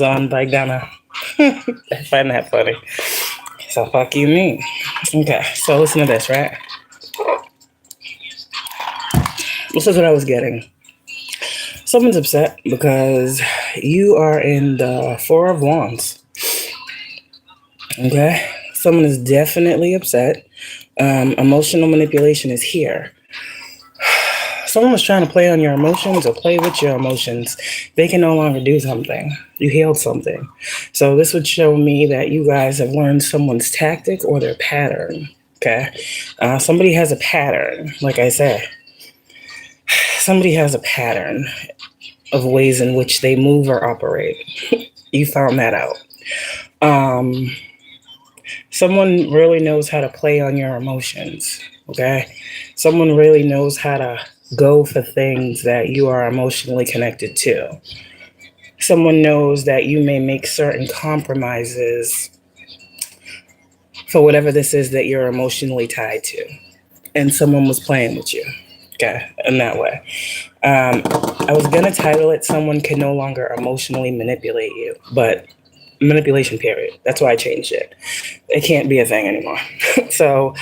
On by Ghana. I find that funny. So fuck you mean. Okay, so listen to this, right? This is what I was getting. Someone's upset because you are in the Four of Wands. Okay? Someone is definitely upset. Emotional manipulation is here. Someone was trying to play on your emotions or play with your emotions. They can no longer do something. You healed something. So this would show me that you guys have learned someone's tactic or their pattern. Okay? Somebody has a pattern, like I said. Somebody has a pattern of ways in which they move or operate. You found that out. Someone really knows how to play on your emotions. Okay? Someone really knows how to go for things that you are emotionally connected to. Someone knows that you may make certain compromises for whatever this is that you're emotionally tied to. And someone was playing with you. Okay, in that way. I was going to title it Someone Can No Longer Emotionally Manipulate You, but manipulation period. That's why I changed it. It can't be a thing anymore. So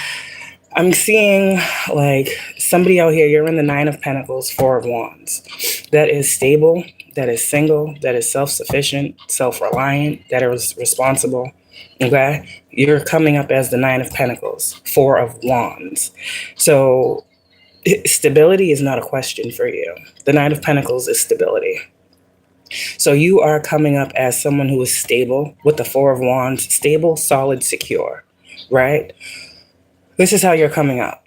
I'm seeing like somebody out here, you're in the Nine of Pentacles, Four of Wands. That is stable, that is single, that is self-sufficient, self-reliant, that is responsible. Okay? You're coming up as the Nine of Pentacles, Four of Wands. So stability is not a question for you. The Nine of Pentacles is stability. So you are coming up as someone who is stable with the Four of Wands, stable, solid, secure, right? This is how you're coming up,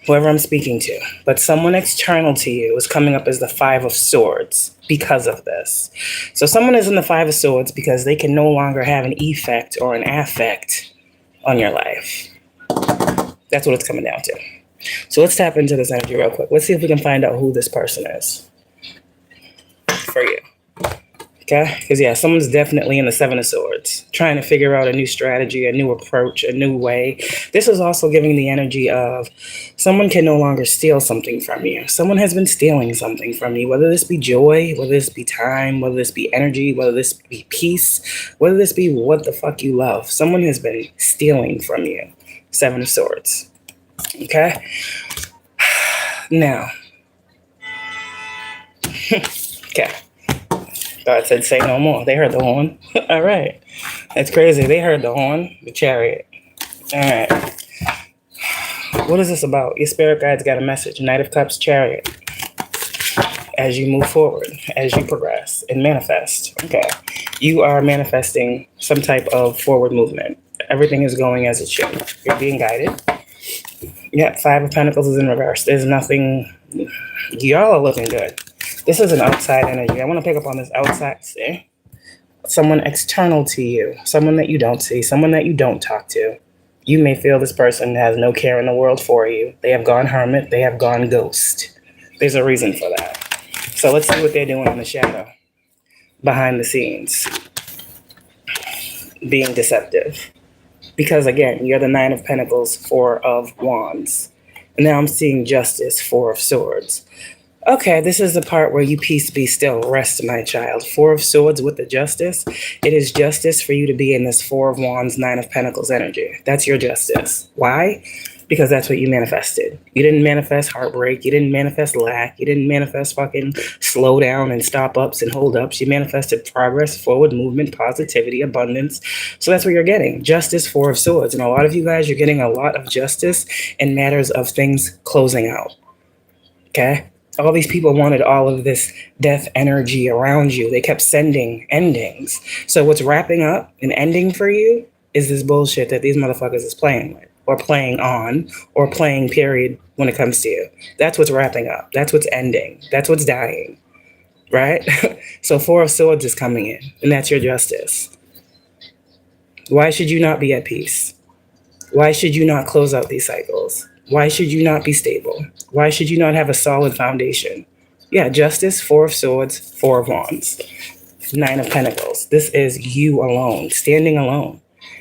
whoever I'm speaking to. But someone external to you is coming up as the Five of Swords because of this. So someone is in the Five of Swords because they can no longer have an effect or an affect on your life. That's what it's coming down to. So let's tap into this energy real quick. Let's see if we can find out who this person is for you. Okay? Because, yeah, someone's definitely in the Seven of Swords, trying to figure out a new strategy, a new approach, a new way. This is also giving the energy of someone can no longer steal something from you. Someone has been stealing something from you, whether this be joy, whether this be time, whether this be energy, whether this be peace, whether this be what the fuck you love. Someone has been stealing from you. Seven of Swords. Okay? Now. Okay. God said, say no more. They heard the horn. All right. That's crazy. They heard the horn, the chariot. All right. What is this about? Your spirit guide's got a message. Knight of Cups, chariot. As you move forward, as you progress and manifest. Okay. You are manifesting some type of forward movement. Everything is going as it should. You're being guided. Yeah, Five of Pentacles is in reverse. There's nothing. Y'all are looking good. This is an outside energy. I want to pick up on this outside. See? Someone external to you. Someone that you don't see. Someone that you don't talk to. You may feel this person has no care in the world for you. They have gone hermit. They have gone ghost. There's a reason for that. So let's see what they're doing in the shadow. Behind the scenes. Being deceptive. Because again, you're the Nine of Pentacles, Four of Wands. And now I'm seeing Justice, Four of Swords. Okay, this is the part where you peace be still. Rest, my child. Four of Swords with the Justice. It is justice for you to be in this Four of Wands, Nine of Pentacles energy. That's your justice. Why? Because that's what you manifested. You didn't manifest heartbreak. You didn't manifest lack. You didn't manifest fucking slow down and stop ups and hold ups. You manifested progress, forward movement, positivity, abundance. So that's what you're getting. Justice, Four of Swords. And a lot of you guys, you're getting a lot of justice in matters of things closing out. Okay? All these people wanted all of this death energy around you. They kept sending endings. So what's wrapping up and ending for you is this bullshit that these motherfuckers is playing with, or playing on, or playing period when it comes to you. That's what's wrapping up. That's what's ending. That's what's dying. Right? So Four of Swords is coming in, and that's your justice. Why should you not be at peace? Why should you not close out these cycles? Why should you not be stable? Why should you not have a solid foundation? Yeah, Justice, Four of Swords, Four of Wands, Nine of Pentacles. This is you alone, standing alone.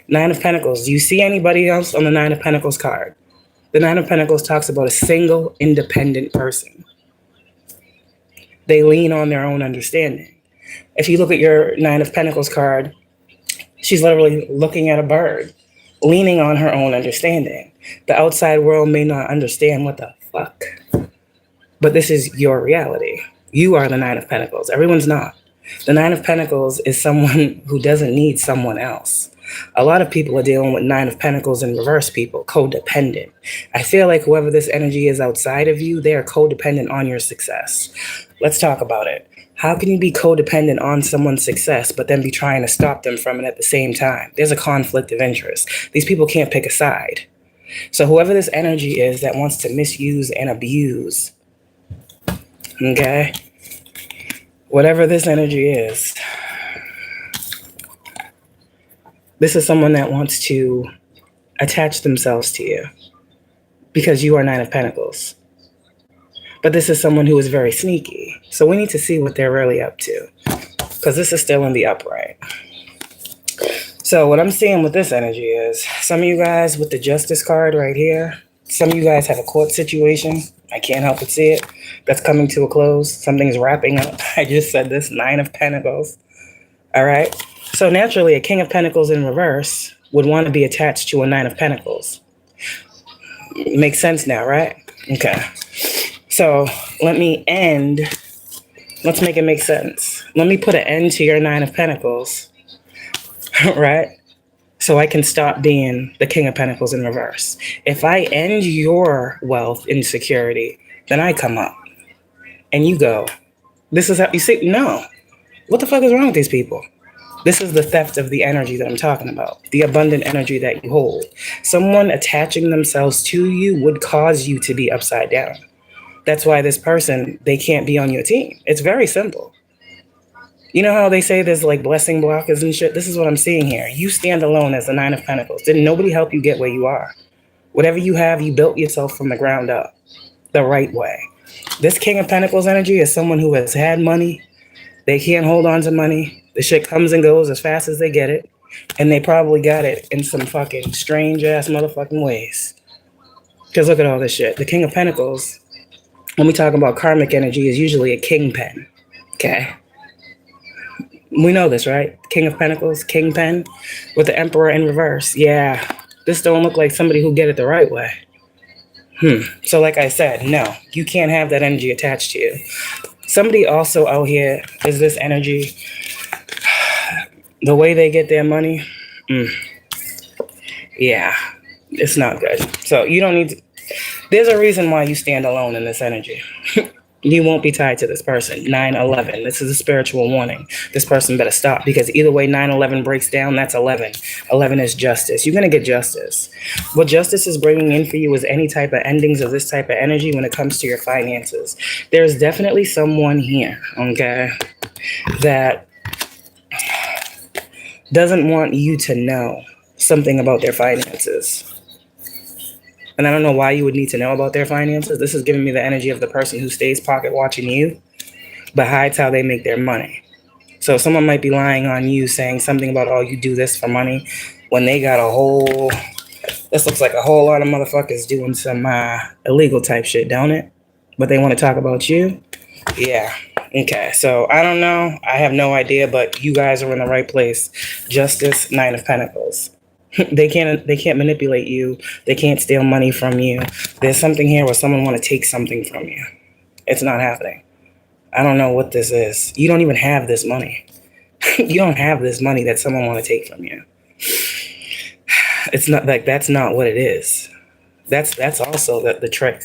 Nine of Pentacles. Do you see anybody else on the Nine of Pentacles card? The Nine of Pentacles talks about a single, independent person. They lean on their own understanding. If you look at your Nine of Pentacles card, she's literally looking at a bird, leaning on her own understanding. The outside world may not understand what the fuck, but this is your reality. You are the Nine of Pentacles. Everyone's not. The Nine of Pentacles is someone who doesn't need someone else. A lot of people are dealing with Nine of Pentacles in reverse people, codependent. I feel like whoever this energy is outside of you, they are codependent on your success. Let's talk about it. How can you be codependent on someone's success, but then be trying to stop them from it at the same time? There's a conflict of interest. These people can't pick a side. So whoever this energy is that wants to misuse and abuse, okay? Whatever this energy is, this is someone that wants to attach themselves to you because you are Nine of Pentacles. But this is someone who is very sneaky. So we need to see what they're really up to, because this is still in the upright. So what I'm seeing with this energy is some of you guys with the Justice card right here, some of you guys have a court situation. I can't help but see it. That's coming to a close. Something's wrapping up. I just said this, Nine of Pentacles. All right. So naturally, a King of Pentacles in reverse would want to be attached to a Nine of Pentacles. Makes sense now, right? Okay. So let's make it make sense. Let me put an end to your Nine of Pentacles, right? So I can stop being the King of Pentacles in reverse. If I end your wealth insecurity, then I come up and you go. This is how you see, no. What the fuck is wrong with these people? This is the theft of the energy that I'm talking about, the abundant energy that you hold. Someone attaching themselves to you would cause you to be upside down. That's why this person, they can't be on your team. It's very simple. You know how they say there's like blessing blockers and shit? This is what I'm seeing here. You stand alone as the Nine of Pentacles. Didn't nobody help you get where you are? Whatever you have, you built yourself from the ground up the right way. This King of Pentacles energy is someone who has had money. They can't hold on to money. The shit comes and goes as fast as they get it. And they probably got it in some fucking strange ass motherfucking ways. Because look at all this shit. The King of Pentacles, when we talk about karmic energy, is usually a kingpin. Okay? We know this, right? King of Pentacles, kingpin, with the Emperor in reverse. Yeah, this don't look like somebody who get it the right way. So like I said, no, you can't have that energy attached to you. Somebody also out here is this energy. The way they get their money, yeah, it's not good. So you don't need to, there's a reason why you stand alone in this energy. You won't be tied to this person. 9/11. This is a spiritual warning. This person better stop, because either way 9/11 breaks down, that's 11. 11 is justice. You're going to get justice. What justice is bringing in for you is any type of endings of this type of energy when it comes to your finances. There's definitely someone here, okay, that doesn't want you to know something about their finances. And I don't know why you would need to know about their finances. This is giving me the energy of the person who stays pocket watching you, but hides how they make their money. So someone might be lying on you, saying something about, oh, you do this for money, when they got this looks like a whole lot of motherfuckers doing some illegal type shit, don't it? But they want to talk about you? Yeah. Okay. So I don't know. I have no idea, but you guys are in the right place. Justice, Nine of Pentacles. They can't manipulate you. They can't steal money from you. There's something here where someone want to take something from you. It's not happening. I don't know what this is. You don't even have this money. You don't have this money that someone want to take from you. It's not like, that's not what it is. That's also the trick,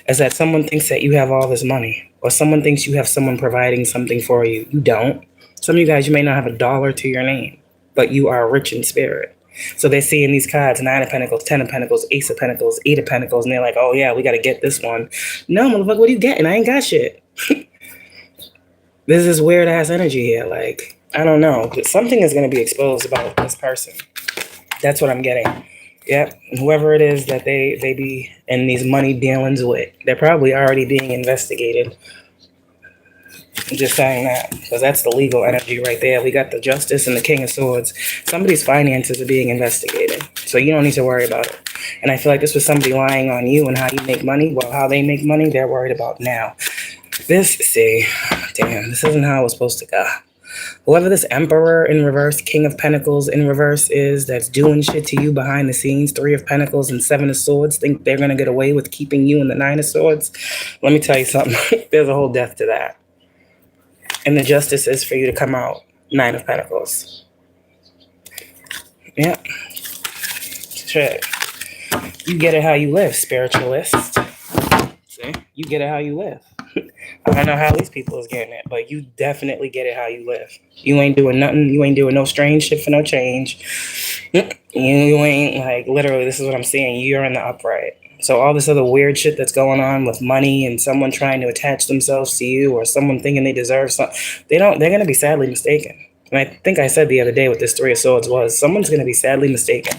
is that someone thinks that you have all this money, or someone thinks you have someone providing something for you. You don't. Some of you guys, you may not have a dollar to your name, but you are rich in spirit. So they're seeing these cards, 9 of Pentacles, 10 of Pentacles, Ace of Pentacles, 8 of Pentacles, and they're like, oh yeah, we got to get this one. No, motherfucker, what are you getting? I ain't got shit. There's this weird ass energy here. Like, I don't know. Something is going to be exposed about this person. That's what I'm getting. Yep. Whoever it is that they be in these money dealings with, they're probably already being investigated. I'm just saying that, because that's the legal energy right there. We got the Justice and the King of Swords. Somebody's finances are being investigated, so you don't need to worry about it. And I feel like this was somebody lying on you and how you make money. Well, how they make money, they're worried about now. This isn't how it was supposed to go. Whoever this Emperor in reverse, King of Pentacles in reverse is that's doing shit to you behind the scenes, 3 of Pentacles and 7 of Swords, think they're going to get away with keeping you in the 9 of Swords. Let me tell you something. There's a whole depth to that. And the justice is for you to come out 9 of Pentacles. Yeah. Shit. You get it how you live, spiritualist. See? You get it how you live. I don't know how these people is getting it, but you definitely get it how you live. You ain't doing nothing. You ain't doing no strange shit for no change. You ain't, like, literally, this is what I'm seeing. You're in the upright. So all this other weird shit that's going on with money and someone trying to attach themselves to you or someone thinking they deserve something, they're going to be sadly mistaken. And I think I said the other day what this 3 of Swords was, someone's going to be sadly mistaken.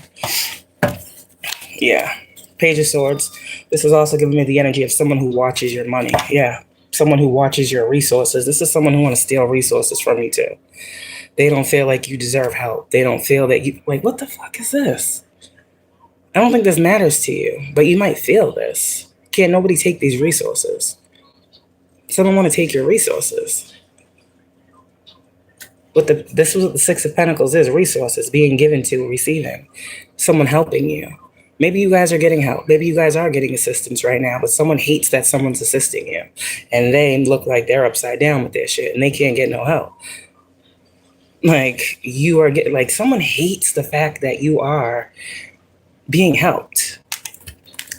Yeah. Page of Swords. This is also giving me the energy of someone who watches your money. Yeah. Someone who watches your resources. This is someone who wants to steal resources from you too. They don't feel like you deserve help. They don't feel that you, like, what the fuck is this? I don't think this matters to you, but you might feel this. Can't nobody take these resources. Someone want to take your resources. But this is what the 6 of Pentacles is, resources being given to, receiving. Someone helping you. Maybe you guys are getting help. Maybe you guys are getting assistance right now, but someone hates that someone's assisting you. And they look like they're upside down with their shit and they can't get no help. Like, you are getting, like, someone hates the fact that you are being helped.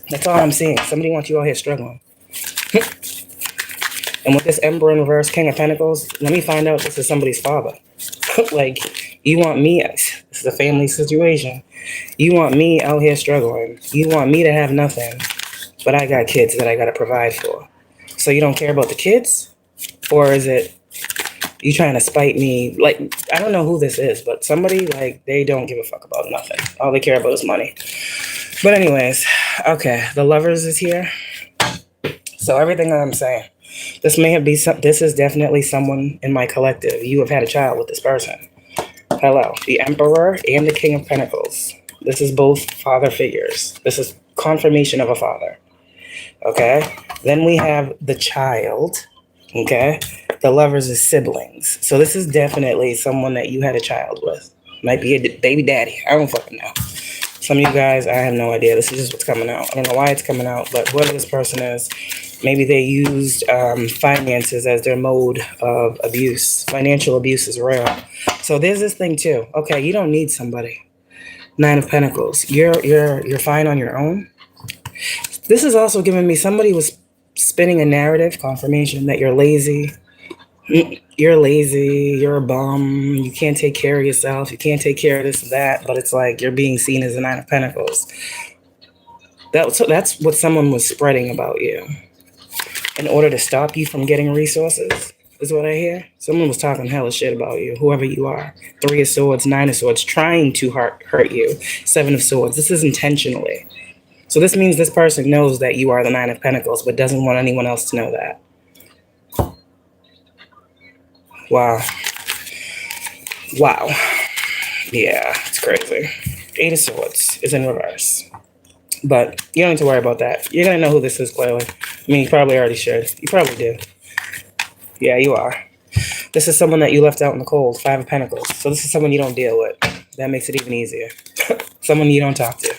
That's all I'm seeing. Somebody wants you out here struggling. And with this Emperor in reverse, King of Pentacles, let me find out this is somebody's father. Like, you want me, this is a family situation. You want me out here struggling. You want me to have nothing, but I got kids that I got to provide for. So you don't care about the kids? Or is it you trying to spite me? Like, I don't know who this is, but somebody, like, they don't give a fuck about nothing. All they care about is money. But anyways, okay, the Lovers is here. So everything that I'm saying, this may have been this is definitely someone in my collective. You have had a child with this person. Hello, the Emperor and the King of Pentacles. This is both father figures. This is confirmation of a father. Okay, then we have the child. Okay, the Lovers is siblings. So this is definitely someone that you had a child with. Might be a baby daddy. I don't fucking know. Some of you guys, I have no idea. This is just what's coming out. I don't know why it's coming out, but whoever this person is, maybe they used finances as their mode of abuse. Financial abuse is real. So there's this thing too. Okay, you don't need somebody. 9 of Pentacles. You're fine on your own. This is also giving me somebody was spinning a narrative, confirmation that you're lazy. You're lazy, you're a bum, you can't take care of yourself, you can't take care of this and that, but it's like you're being seen as a 9 of Pentacles. That's what someone was spreading about you. In order to stop you from getting resources, is what I hear. Someone was talking hella shit about you, whoever you are. 3 of Swords, 9 of Swords, trying to hurt you. 7 of Swords, this is intentionally. So this means this person knows that you are the 9 of Pentacles, but doesn't want anyone else to know that. Wow. Wow. Yeah, it's crazy. 8 of Swords is in reverse. But you don't need to worry about that. You're going to know who this is, clearly. I mean, you probably already should. You probably do. Yeah, you are. This is someone that you left out in the cold. 5 of Pentacles. So this is someone you don't deal with. That makes it even easier. Someone you don't talk to.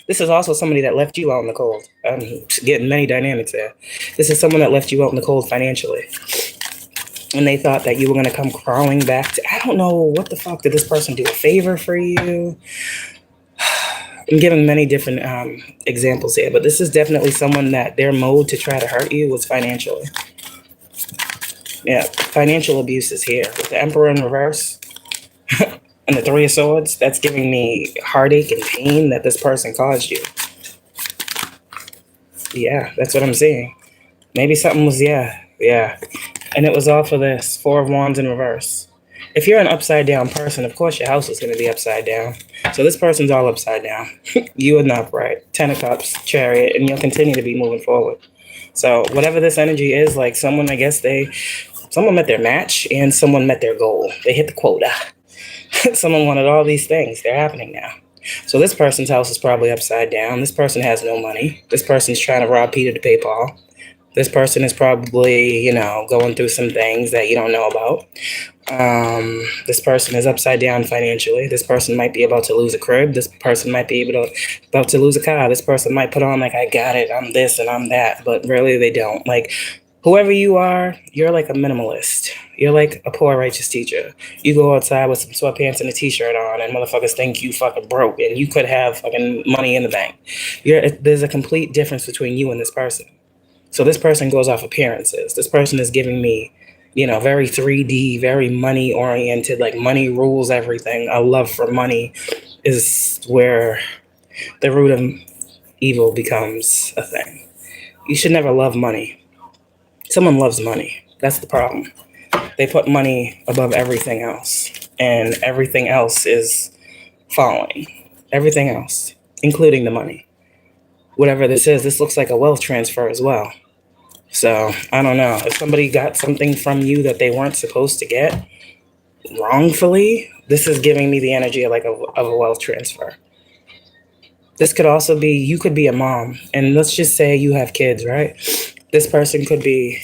This is also somebody that left you out in the cold. I'm getting many dynamics there. This is someone that left you out in the cold financially. And they thought that you were going to come crawling back to... I don't know, what the fuck did this person do? A favor for you? I'm giving many different examples here, but this is definitely someone that their mode to try to hurt you was financially. Yeah, financial abuse is here. With the Emperor in reverse... And the 3 of Swords, that's giving me heartache and pain that this person caused you. Yeah, that's what I'm seeing. Maybe something was, yeah. And it was all for this. 4 of Wands in reverse. If you're an upside down person, of course your house is going to be upside down. So this person's all upside down. You are not upright. 10 of Cups, Chariot, and you'll continue to be moving forward. So whatever this energy is, like someone, I guess someone met their match and someone met their goal. They hit the quota. Someone wanted all these things. They're happening now. So this person's house is probably upside down. This person has no money. This person's trying to rob Peter to pay Paul. This person is probably, going through some things that you don't know about. This person is upside down financially. This person might be about to lose a crib. This person might be about to lose a car. This person might put on like, I got it, I'm this and I'm that, but really they don't. Like, whoever you are, you're like a minimalist. You're like a poor righteous teacher. You go outside with some sweatpants and a t-shirt on and motherfuckers think you fucking broke and you could have fucking money in the bank. There's a complete difference between you and this person. So this person goes off appearances. This person is giving me, very 3D, very money oriented, like money rules everything. A love for money is where the root of evil becomes a thing. You should never love money. Someone loves money. That's the problem. They put money above everything else, and everything else is following. Everything else, including the money. Whatever this is, this looks like a wealth transfer as well. So, I don't know. If somebody got something from you that they weren't supposed to get wrongfully, this is giving me the energy of a wealth transfer. This could also be, you could be a mom, and let's just say you have kids, right? This person could be,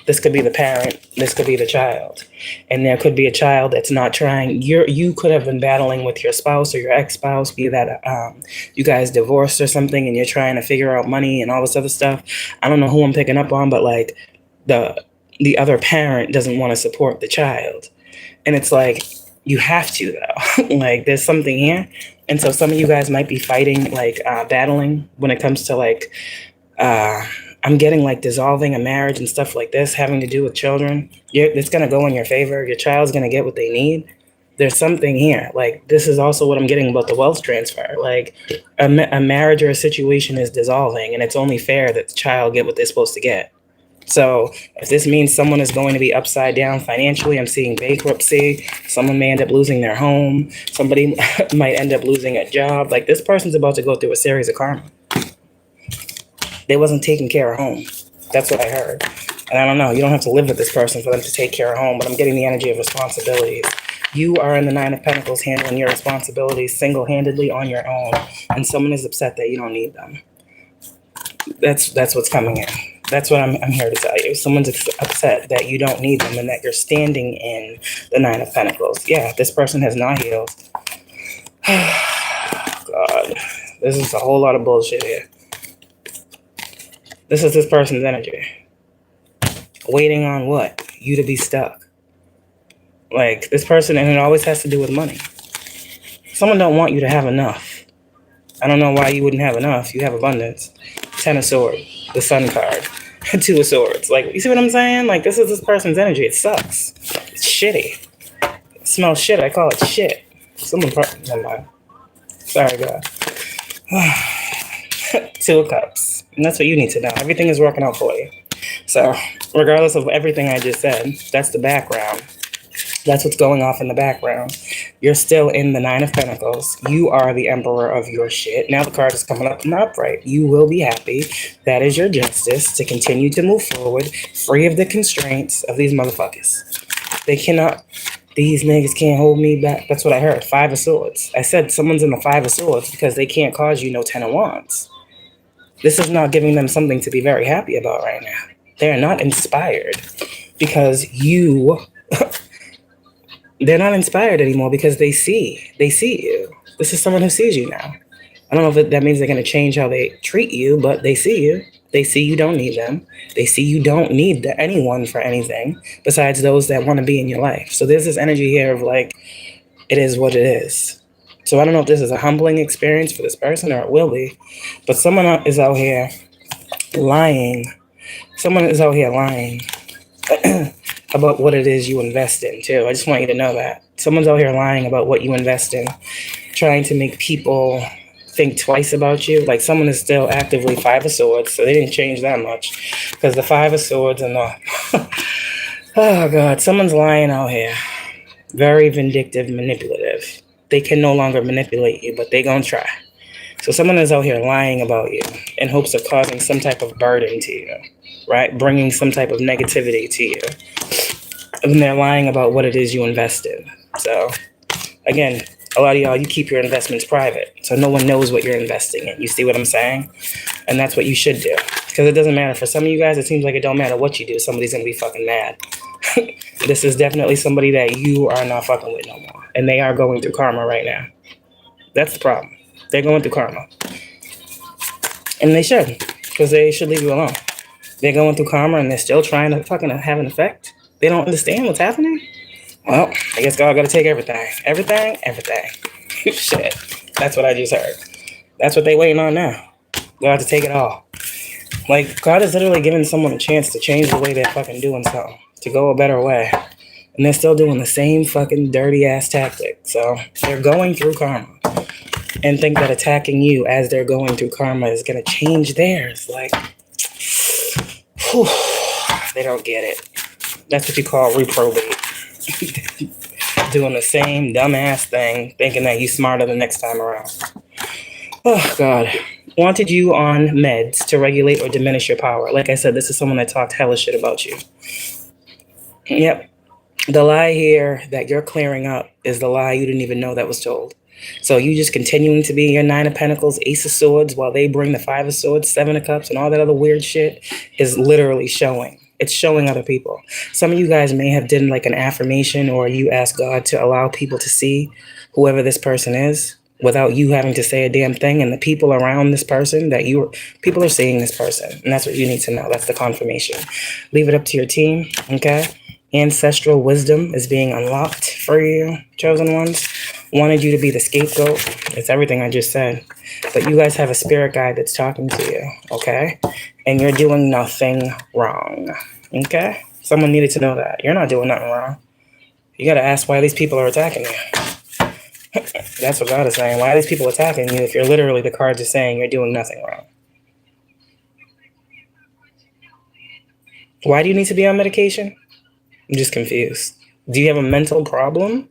this could be the parent, this could be the child. And there could be a child that's not trying. You could have been battling with your spouse or your ex-spouse, be that you guys divorced or something, and you're trying to figure out money and all this other stuff. I don't know who I'm picking up on, but like the other parent doesn't want to support the child. And it's like, you have to though. Like, there's something here. And so some of you guys might be fighting, battling when it comes to I'm getting dissolving a marriage and stuff like this, having to do with children. It's going to go in your favor. Your child's going to get what they need. There's something here. This is also what I'm getting about the wealth transfer. A marriage or a situation is dissolving, and it's only fair that the child get what they're supposed to get. So if this means someone is going to be upside down financially, I'm seeing bankruptcy. Someone may end up losing their home. Somebody might end up losing a job. This person's about to go through a series of karma. They wasn't taking care of home. That's what I heard. And I don't know. You don't have to live with this person for them to take care of home, but I'm getting the energy of responsibilities. You are in the Nine of Pentacles handling your responsibilities single-handedly on your own, and someone is upset that you don't need them. That's what's coming in. That's what I'm here to tell you. Someone's upset that you don't need them and that you're standing in the Nine of Pentacles. Yeah, this person has not healed. God, this is a whole lot of bullshit here. This is this person's energy. Waiting on what? You to be stuck. This person, and it always has to do with money. Someone don't want you to have enough. I don't know why you wouldn't have enough. You have abundance. 10 of Swords, the Sun card, 2 of Swords. You see what I'm saying? This is this person's energy. It sucks. It's shitty. It smells shit. I call it shit. Never mind. Sorry, God. 2 of Cups. And that's what you need to know. Everything is working out for you. So, regardless of everything I just said, that's the background. That's what's going off in the background. You're still in the Nine of Pentacles. You are the emperor of your shit. Now the card is coming up in the upright. You will be happy. That is your justice to continue to move forward, free of the constraints of these motherfuckers. These niggas can't hold me back. That's what I heard. 5 of Swords. I said someone's in the 5 of Swords because they can't cause you no 10 of Wands. This is not giving them something to be very happy about right now. They're not inspired because you... They're not inspired anymore because they see you. This is someone who sees you now. I don't know if that means they're going to change how they treat you, but they see you. They see you don't need them. They see you don't need anyone for anything besides those that want to be in your life. So there's this energy here of it is what it is. So I don't know if this is a humbling experience for this person or it will be, but someone is out here lying. Someone is out here lying. About what it is you invest in, too. I just want you to know that. Someone's out here lying about what you invest in, trying to make people think twice about you. Someone is still actively 5 of Swords, so they didn't change that much. Because the 5 of Swords and the... oh, God. Someone's lying out here. Very vindictive, manipulative. They can no longer manipulate you, but they gonna try. So someone is out here lying about you in hopes of causing some type of burden to you, right? Bringing some type of negativity to you. And they're lying about what it is you invest in. So, again, A lot of y'all, you keep your investments private, so no one knows what you're investing in. You see what I'm saying? And that's what you should do. Because it doesn't matter. For some of you guys, it seems like it don't matter what you do. Somebody's going to be fucking mad. This is definitely somebody that you are not fucking with no more. And they are going through karma right now. That's the problem. They're going through karma. And they should. Because they should leave you alone. They're going through karma and they're still trying to fucking have an effect. They don't understand what's happening. Well, I guess God got to take everything. Everything. Shit. That's what I just heard. That's what they waiting on now. God to take it all. Like, God is literally giving someone a chance to change the way they're fucking doing something. To go a better way. And they're still doing the same fucking dirty ass tactic. So, they're going through karma. And think that attacking you as they're going through karma is going to change theirs. Like, whew, they don't get it. That's what you call reprobate. Doing the same dumbass thing, thinking that you're smarter the next time around. Oh, God. Wanted you on meds to regulate or diminish your power. Like I said, this is someone that talked hella shit about you. Yep. The lie here that you're clearing up is the lie you didn't even know that was told. So you just continuing to be your 9 of Pentacles, Ace of Swords, while they bring the 5 of Swords, 7 of Cups, and all that other weird shit is literally showing. It's showing other people. Some of you guys may have done like an affirmation, or you ask God to allow people to see whoever this person is without you having to say a damn thing. And the people around this person people are seeing this person. And that's what you need to know. That's the confirmation. Leave it up to your team. Okay. Ancestral wisdom is being unlocked for you, chosen ones. Wanted you to be the scapegoat. It's everything I just said. But you guys have a spirit guide that's talking to you, okay? And you're doing nothing wrong, okay? Someone needed to know that. You're not doing nothing wrong. You got to ask why these people are attacking you. That's what God is saying. Why are these people attacking you if you're literally, the cards are saying you're doing nothing wrong? Why do you need to be on medication? I'm just confused. Do you have a mental problem?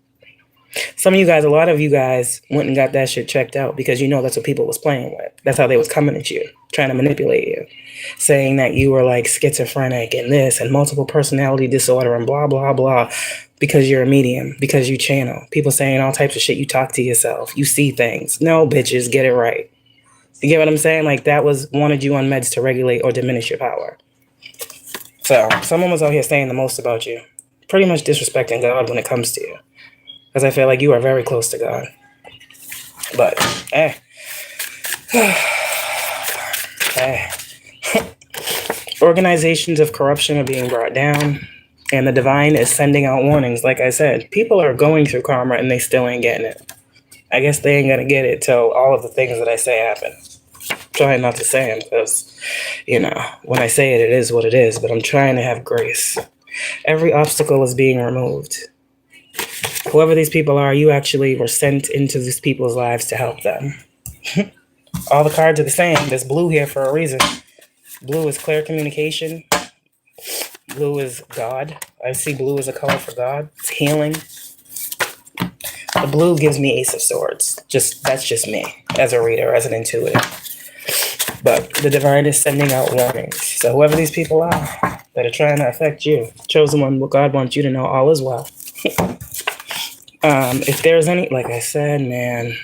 Some of you guys, a lot of you guys went and got that shit checked out because you know that's what people was playing with. That's how they was coming at you, trying to manipulate you, saying that you were like schizophrenic and this and multiple personality disorder and blah, blah, blah, because you're a medium, because you channel. People saying all types of shit. You talk to yourself. You see things. No, bitches, get it right. You get what I'm saying? Like that wanted you on meds to regulate or diminish your power. So someone was out here saying the most about you, pretty much disrespecting God when it comes to you. Because I feel like you are very close to God. But, hey. Hey. Organizations of corruption are being brought down. And the divine is sending out warnings. Like I said, people are going through karma and they still ain't getting it. I guess they ain't going to get it till all of the things that I say happen. I'm trying not to say them because, when I say it, it is what it is. But I'm trying to have grace. Every obstacle is being removed. Whoever these people are, you actually were sent into these people's lives to help them. All the cards are the same. There's blue here for a reason. Blue is clear communication. Blue is God. I see blue as a color for God. It's healing. The blue gives me Ace of Swords. That's just me as a reader, as an intuitive. But the divine is sending out warnings. So whoever these people are that are trying to affect you, chosen one, what God wants you to know, all is well. If there's any, like I said, man,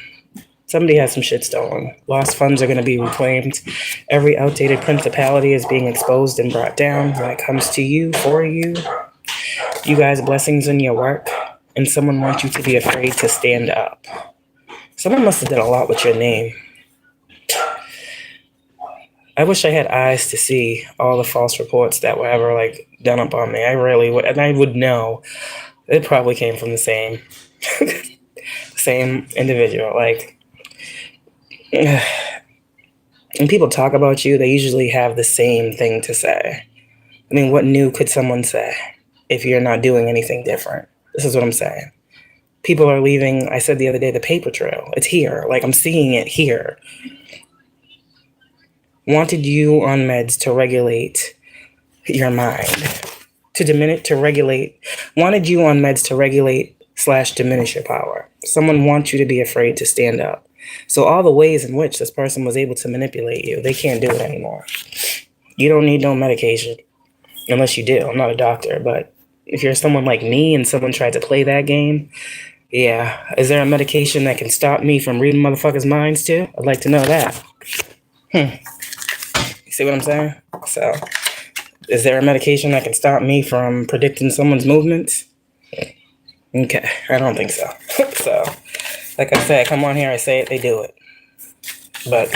somebody has some shit stolen. Lost funds are going to be reclaimed. Every outdated principality is being exposed and brought down when it comes to you, for you. You guys, blessings in your work. And someone wants you to be afraid to stand up. Someone must have done a lot with your name. I wish I had eyes to see all the false reports that were ever, done up on me. I really would. And I would know. It probably came from the same individual. When people talk about you, they usually have the same thing to say. I mean, what new could someone say if you're not doing anything different? This is what I'm saying. People are leaving, I said the other day, the paper trail. It's here. I'm seeing it here. Wanted you on meds to regulate your mind. Wanted you on meds to regulate / diminish your power. Someone wants you to be afraid to stand up. So all the ways in which this person was able to manipulate you, they can't do it anymore. You don't need no medication. Unless you do. I'm not a doctor, but if you're someone like me and someone tried to play that game, Yeah. Is there a medication that can stop me from reading motherfuckers' minds too? I'd like to know that. You see what I'm saying? So, is there a medication that can stop me from predicting someone's movements? Okay, I don't think so. So, like I said, come on here, I say it, they do it. But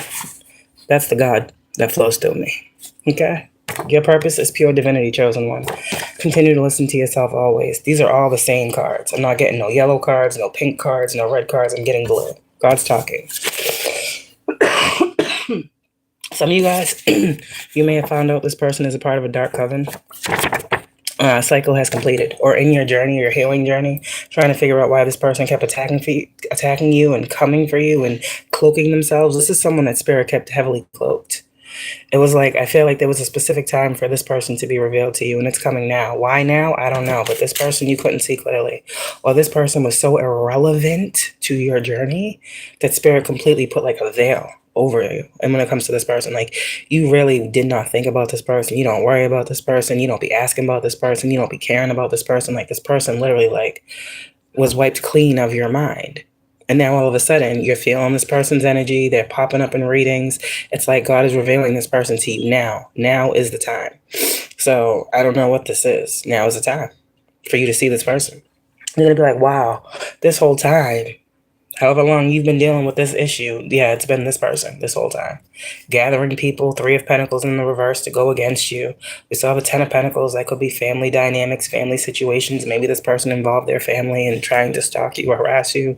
that's the God that flows through me. Okay? Your purpose is pure divinity, chosen one. Continue to listen to yourself always. These are all the same cards. I'm not getting no yellow cards, no pink cards, no red cards. I'm getting blue. God's talking. Some of you guys, you may have found out this person is a part of a dark coven. Cycle has completed, or in your journey, your healing journey, trying to figure out why this person kept attacking you and coming for you and cloaking themselves. This is someone that spirit kept heavily cloaked. It was like, I feel like there was a specific time for this person to be revealed to you, and it's coming now. Why now? I don't know. But this person you couldn't see clearly. Or this person was so irrelevant to your journey that spirit completely put like a veil over you. And when it comes to this person, like, you really did not think about this person. You don't worry about this person. You don't be asking about this person. You don't be caring about this person. Like, this person literally like was wiped clean of your mind. And now all of a sudden, you're feeling this person's energy. They're popping up in readings. It's like God is revealing this person to you now. Now is the time. So I don't know what this is. Now is the time for you to see this person. You're going to be like, wow, this whole time, however long you've been dealing with this issue, yeah, it's been this person this whole time. Gathering people, 3 of Pentacles in the reverse to go against you. We saw the 10 of Pentacles. That could be family dynamics, family situations. Maybe this person involved their family in trying to stalk you, harass you,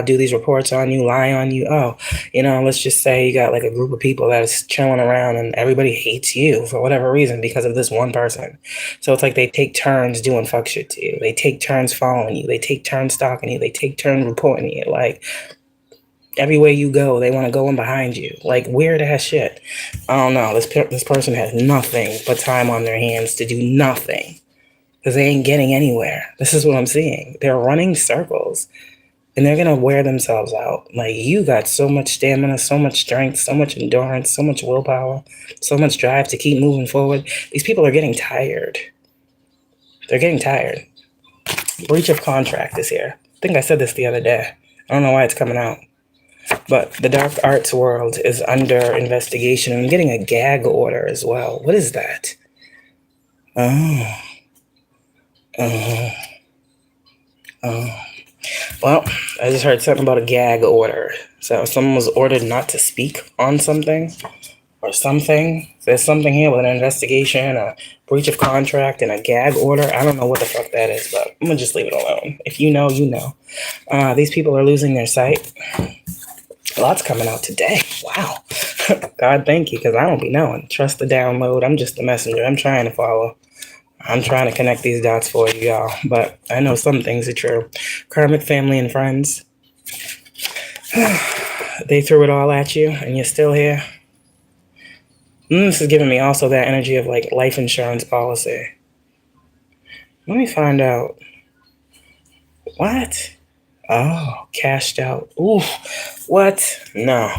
do these reports on you, lie on you. Oh, let's just say you got like a group of people that is chilling around and everybody hates you for whatever reason because of this one person. So it's like they take turns doing fuck shit to you. They take turns following you. They take turns stalking you. They take turns reporting you. Like, everywhere you go, they want to go in behind you. Like, weird ass shit. I don't know. This person has nothing but time on their hands to do nothing because they ain't getting anywhere. This is what I'm seeing. They're running circles and they're going to wear themselves out. Like, you got so much stamina, so much strength, so much endurance, so much willpower, so much drive to keep moving forward. These people are getting tired. They're getting tired. Breach of contract is here. I think I said this the other day. I don't know why it's coming out. But the dark arts world is under investigation. I'm getting a gag order as well. What is that? Oh. Well, I just heard something about a gag order. So someone was ordered not to speak on something or something. There's something here with an investigation, a breach of contract, and a gag order. I don't know what the fuck that is, but I'm going to just leave it alone. If you know, you know. These people are losing their sight. A lot's coming out today. Wow. God, thank you, because I don't be knowing. Trust the download. I'm just the messenger. I'm trying to follow. I'm trying to connect these dots for you, y'all. But I know some things are true. Karmic family and friends. They threw it all at you, and you're still here. This is giving me also that energy of, like, life insurance policy. Let me find out. What? Oh, cashed out. Ooh, what? No.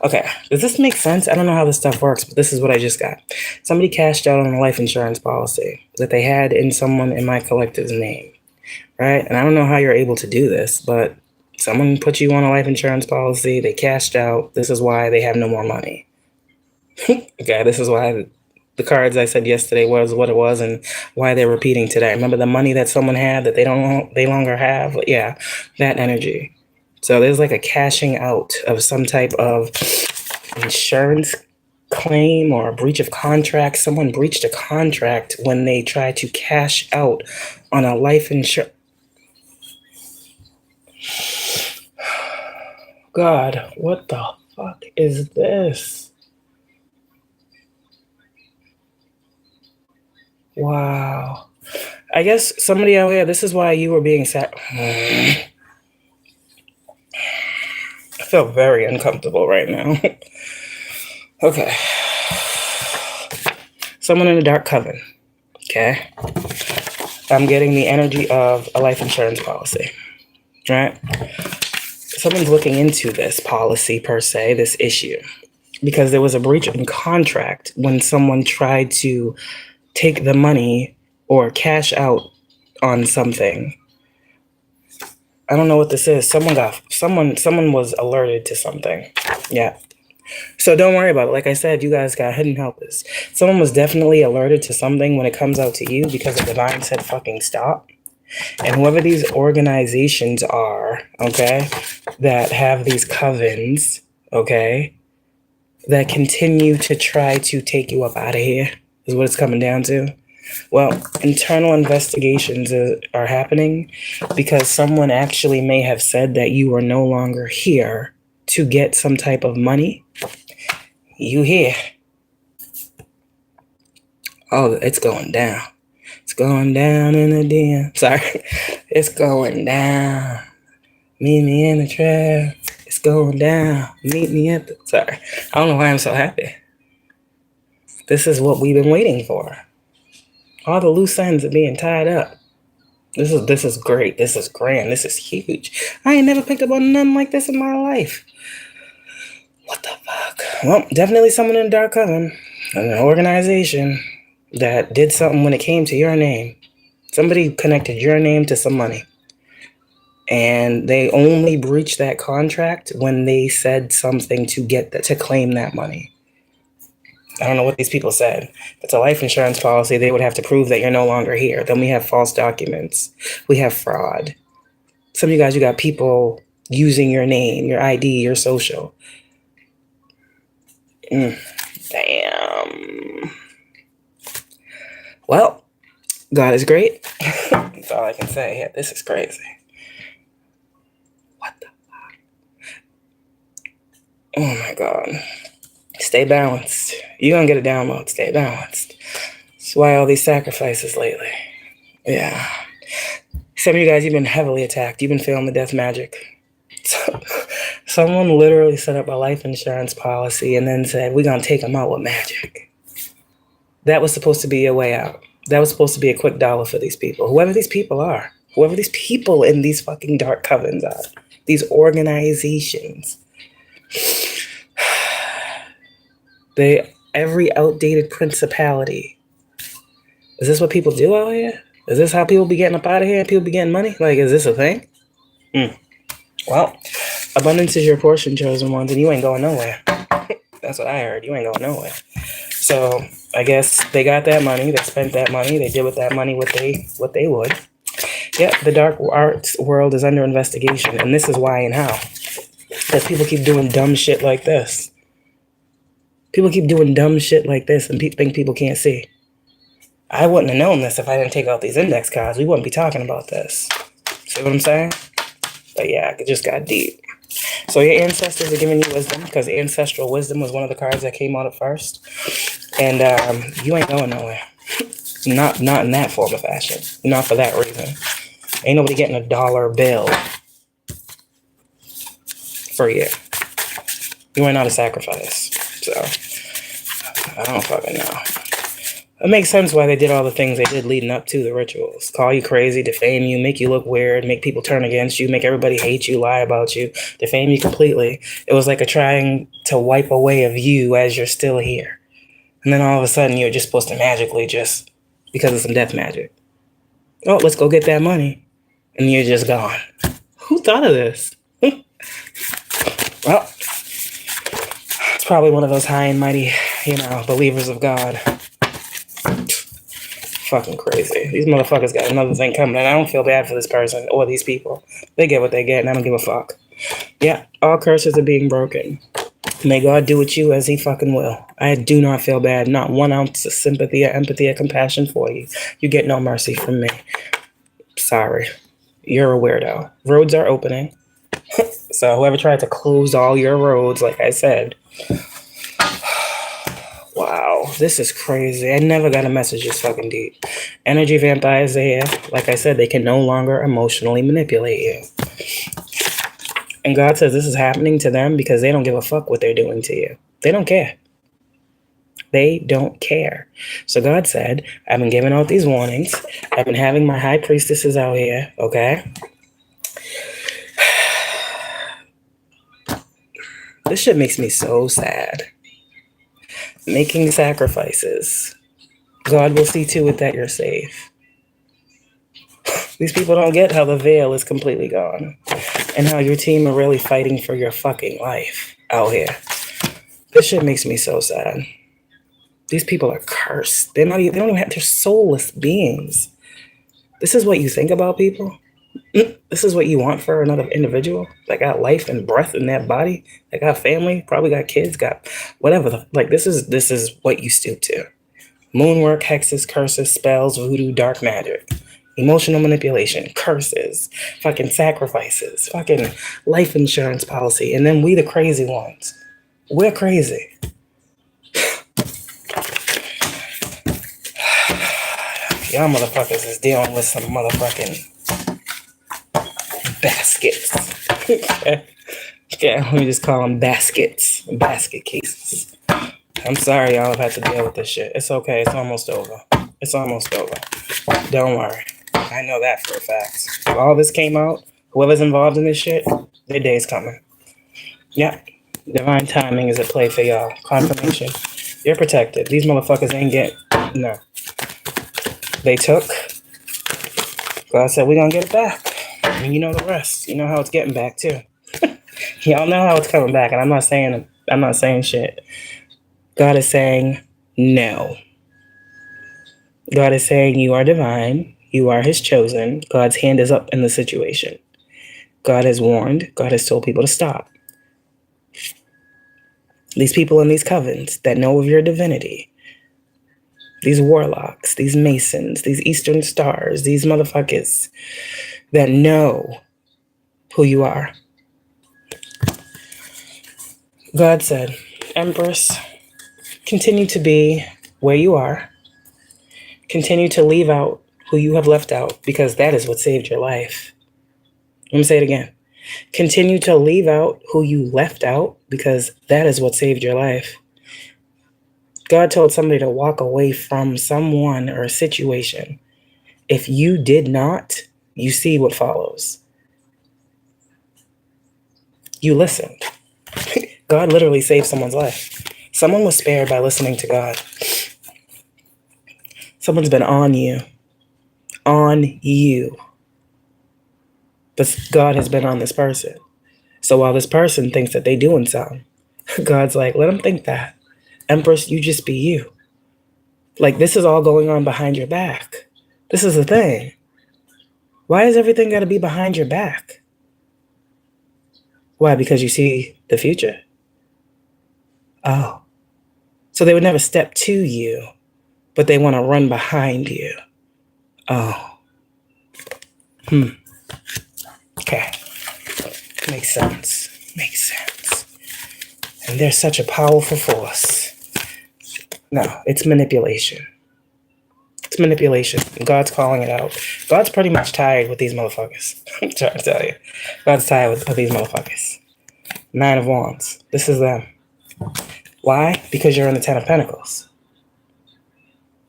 Okay, does this make sense? I don't know how this stuff works, but this is what I just got. Somebody cashed out on a life insurance policy that they had in someone in my collective's name, right? And I don't know how you're able to do this, but someone put you on a life insurance policy, they cashed out. This is why they have no more money. Okay, this is why the cards I said yesterday was what it was and why they're repeating today. Remember the money that someone had that they longer have? Yeah, that energy. So there's like a cashing out of some type of insurance claim or a breach of contract. Someone breached a contract when they tried to cash out on a life insurance. God, what the fuck is this? Wow. I guess somebody out here, this is why you were being I feel very uncomfortable right now. Okay. Someone in a dark coven. Okay. I'm getting the energy of a life insurance policy. Right? Someone's looking into this policy per se, this issue. Because there was a breach in contract when someone tried to take the money or cash out on something I don't know what this is. Someone was alerted to something. Yeah. So don't worry about it. Like I said, you guys got hidden helpers. Someone was definitely alerted to something when it comes out to you because the divine said fucking stop. And whoever these organizations are, okay, that have these covens, okay, that continue to try to take you up out of here is what it's coming down to. Well, internal investigations are happening because someone actually may have said that you are no longer here to get some type of money. You here. Oh, it's going down. It's going down in the DM. Sorry. It's going down. Meet me in the trap. It's going down. Meet me at the... Sorry. I don't know why I'm so happy. This is what we've been waiting for. All the loose ends are being tied up. This is great. This is grand. This is huge. I ain't never picked up on nothing like this in my life. What the fuck? Well, definitely someone in a dark coven. An organization that did something when it came to your name. Somebody connected your name to some money. And they only breached that contract when they said something to claim that money. I don't know what these people said. If it's a life insurance policy, they would have to prove that you're no longer here. Then we have false documents. We have fraud. Some of you guys, you got people using your name, your ID, your social. Damn. Well, God is great. That's all I can say. Yeah, this is crazy. What the fuck? Oh my God. Stay balanced. You're going to get a download. Stay balanced. That's why all these sacrifices lately. Yeah. Some of you guys, you've been heavily attacked. You've been feeling the death magic. Someone literally set up a life insurance policy and then said, we're going to take them out with magic. That was supposed to be a way out. That was supposed to be a quick dollar for these people. Whoever these people are. Whoever these people in these fucking dark covens are. These organizations. Every outdated principality. Is this what people do out here? Is this how people be getting up out of here and people be getting money? Like, is this a thing? Well, abundance is your portion, chosen ones, and you ain't going nowhere. That's what I heard. You ain't going nowhere. So I guess they got that money. They spent that money. They did with that money what they would. Yep, the dark arts world is under investigation, and this is why and how. Because people keep doing dumb shit like this. People keep doing dumb shit like this and think people can't see. I wouldn't have known this if I didn't take out these index cards. We wouldn't be talking about this. See what I'm saying? But yeah, it just got deep. So your ancestors are giving you wisdom because ancestral wisdom was one of the cards that came out at first. And you ain't going nowhere. Not in that form of fashion. Not for that reason. Ain't nobody getting a dollar bill for you. You ain't not a sacrifice. So, I don't fucking know. It makes sense why they did all the things they did leading up to the rituals. Call you crazy, defame you, make you look weird, make people turn against you, make everybody hate you, lie about you, defame you completely. It was like a trying to wipe away of you as you're still here. And then all of a sudden you're just supposed to magically just, because of some death magic. Oh, let's go get that money. And you're just gone. Who thought of this? Well, it's probably one of those high and mighty, believers of God. Fucking crazy. These motherfuckers got another thing coming, and I don't feel bad for this person or these people. They get what they get, and I don't give a fuck. Yeah, all curses are being broken. May God do with you as he fucking will. I do not feel bad. Not 1 ounce of sympathy or empathy or compassion for you. You get no mercy from me. Sorry. You're a weirdo. Roads are opening. So whoever tried to close all your roads, like I said. Wow, this is crazy. I never got a message this fucking deep. Energy vampires are here. Like I said, they can no longer emotionally manipulate you. And God says this is happening to them because they don't give a fuck what they're doing to you. They don't care. They don't care. So God said, I've been giving out these warnings. I've been having my high priestesses out here, okay? This shit makes me so sad. Making sacrifices. God will see to it that you're safe. These people don't get how the veil is completely gone and how your team are really fighting for your fucking life out here. This shit makes me so sad. These people are cursed. They don't even have, they're soulless beings. This is what you think about people? This is what you want for another individual that got life and breath in that body, that got family, probably got kids, got whatever. Like, this is what you stoop to. Moonwork, hexes, curses, spells, voodoo, dark magic, emotional manipulation, curses, fucking sacrifices, fucking life insurance policy, and then we the crazy ones. We're crazy. Y'all motherfuckers is dealing with some motherfucking baskets. Okay, let me just call them baskets. Basket cases. I'm sorry y'all have had to deal with this shit. It's okay. It's almost over. It's almost over. Don't worry. I know that for a fact. If all this came out, whoever's involved in this shit, their day's coming. Yeah. Divine timing is at play for y'all. Confirmation. You're protected. These motherfuckers ain't get... No. They took. God said, we're gonna get it back. And you know the rest. You know how it's getting back, too. Y'all know how it's coming back. And I'm not saying shit. God is saying no. God is saying you are divine. You are his chosen. God's hand is up in the situation. God has warned. God has told people to stop. These people in these covens that know of your divinity, these warlocks, these masons, these eastern stars, these motherfuckers that know who you are. God said, Empress, continue to be where you are. Continue to leave out who you have left out, because that is what saved your life. Let me say it again. Continue to leave out who you left out, because that is what saved your life. God told somebody to walk away from someone or a situation. If you did not, you see what follows. You listened. God literally saved someone's life. Someone was spared by listening to God. Someone's been on you. On you. But God has been on this person. So while this person thinks that they doing something, God's like, let them think that. Empress, you just be you. Like, this is all going on behind your back. This is the thing. Why is everything got to be behind your back? Why? Because you see the future. Oh. So they would never step to you, but they want to run behind you. Oh. Okay. Makes sense. Makes sense. And they're such a powerful force. No, it's manipulation. It's manipulation. And God's calling it out. God's pretty much tired with these motherfuckers. I'm trying to tell you. God's tired with these motherfuckers. 9 of Wands. This is them. Why? Because you're in the 10 of Pentacles.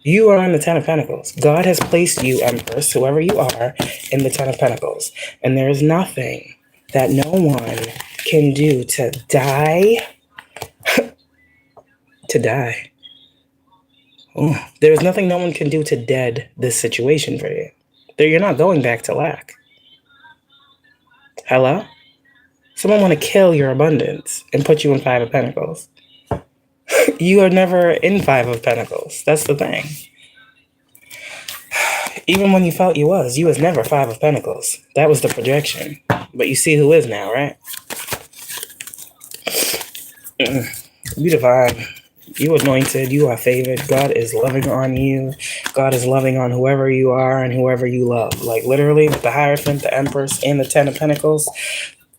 You are in the 10 of Pentacles. God has placed you, Empress, whoever you are, in the 10 of Pentacles. And there is nothing that no one can do to die. To die. Oh, there is nothing no one can do to dead this situation for you. You're not going back to lack. Hello? Someone want to kill your abundance and put you in 5 of Pentacles. You are never in 5 of Pentacles. That's the thing. Even when you felt you was never 5 of Pentacles. That was the projection. But you see who is now, right? You divine. You anointed. You are favored. God is loving on you. God is loving on whoever you are and whoever you love. Like, literally, with the Hierophant, the Empress, and the 10 of Pentacles,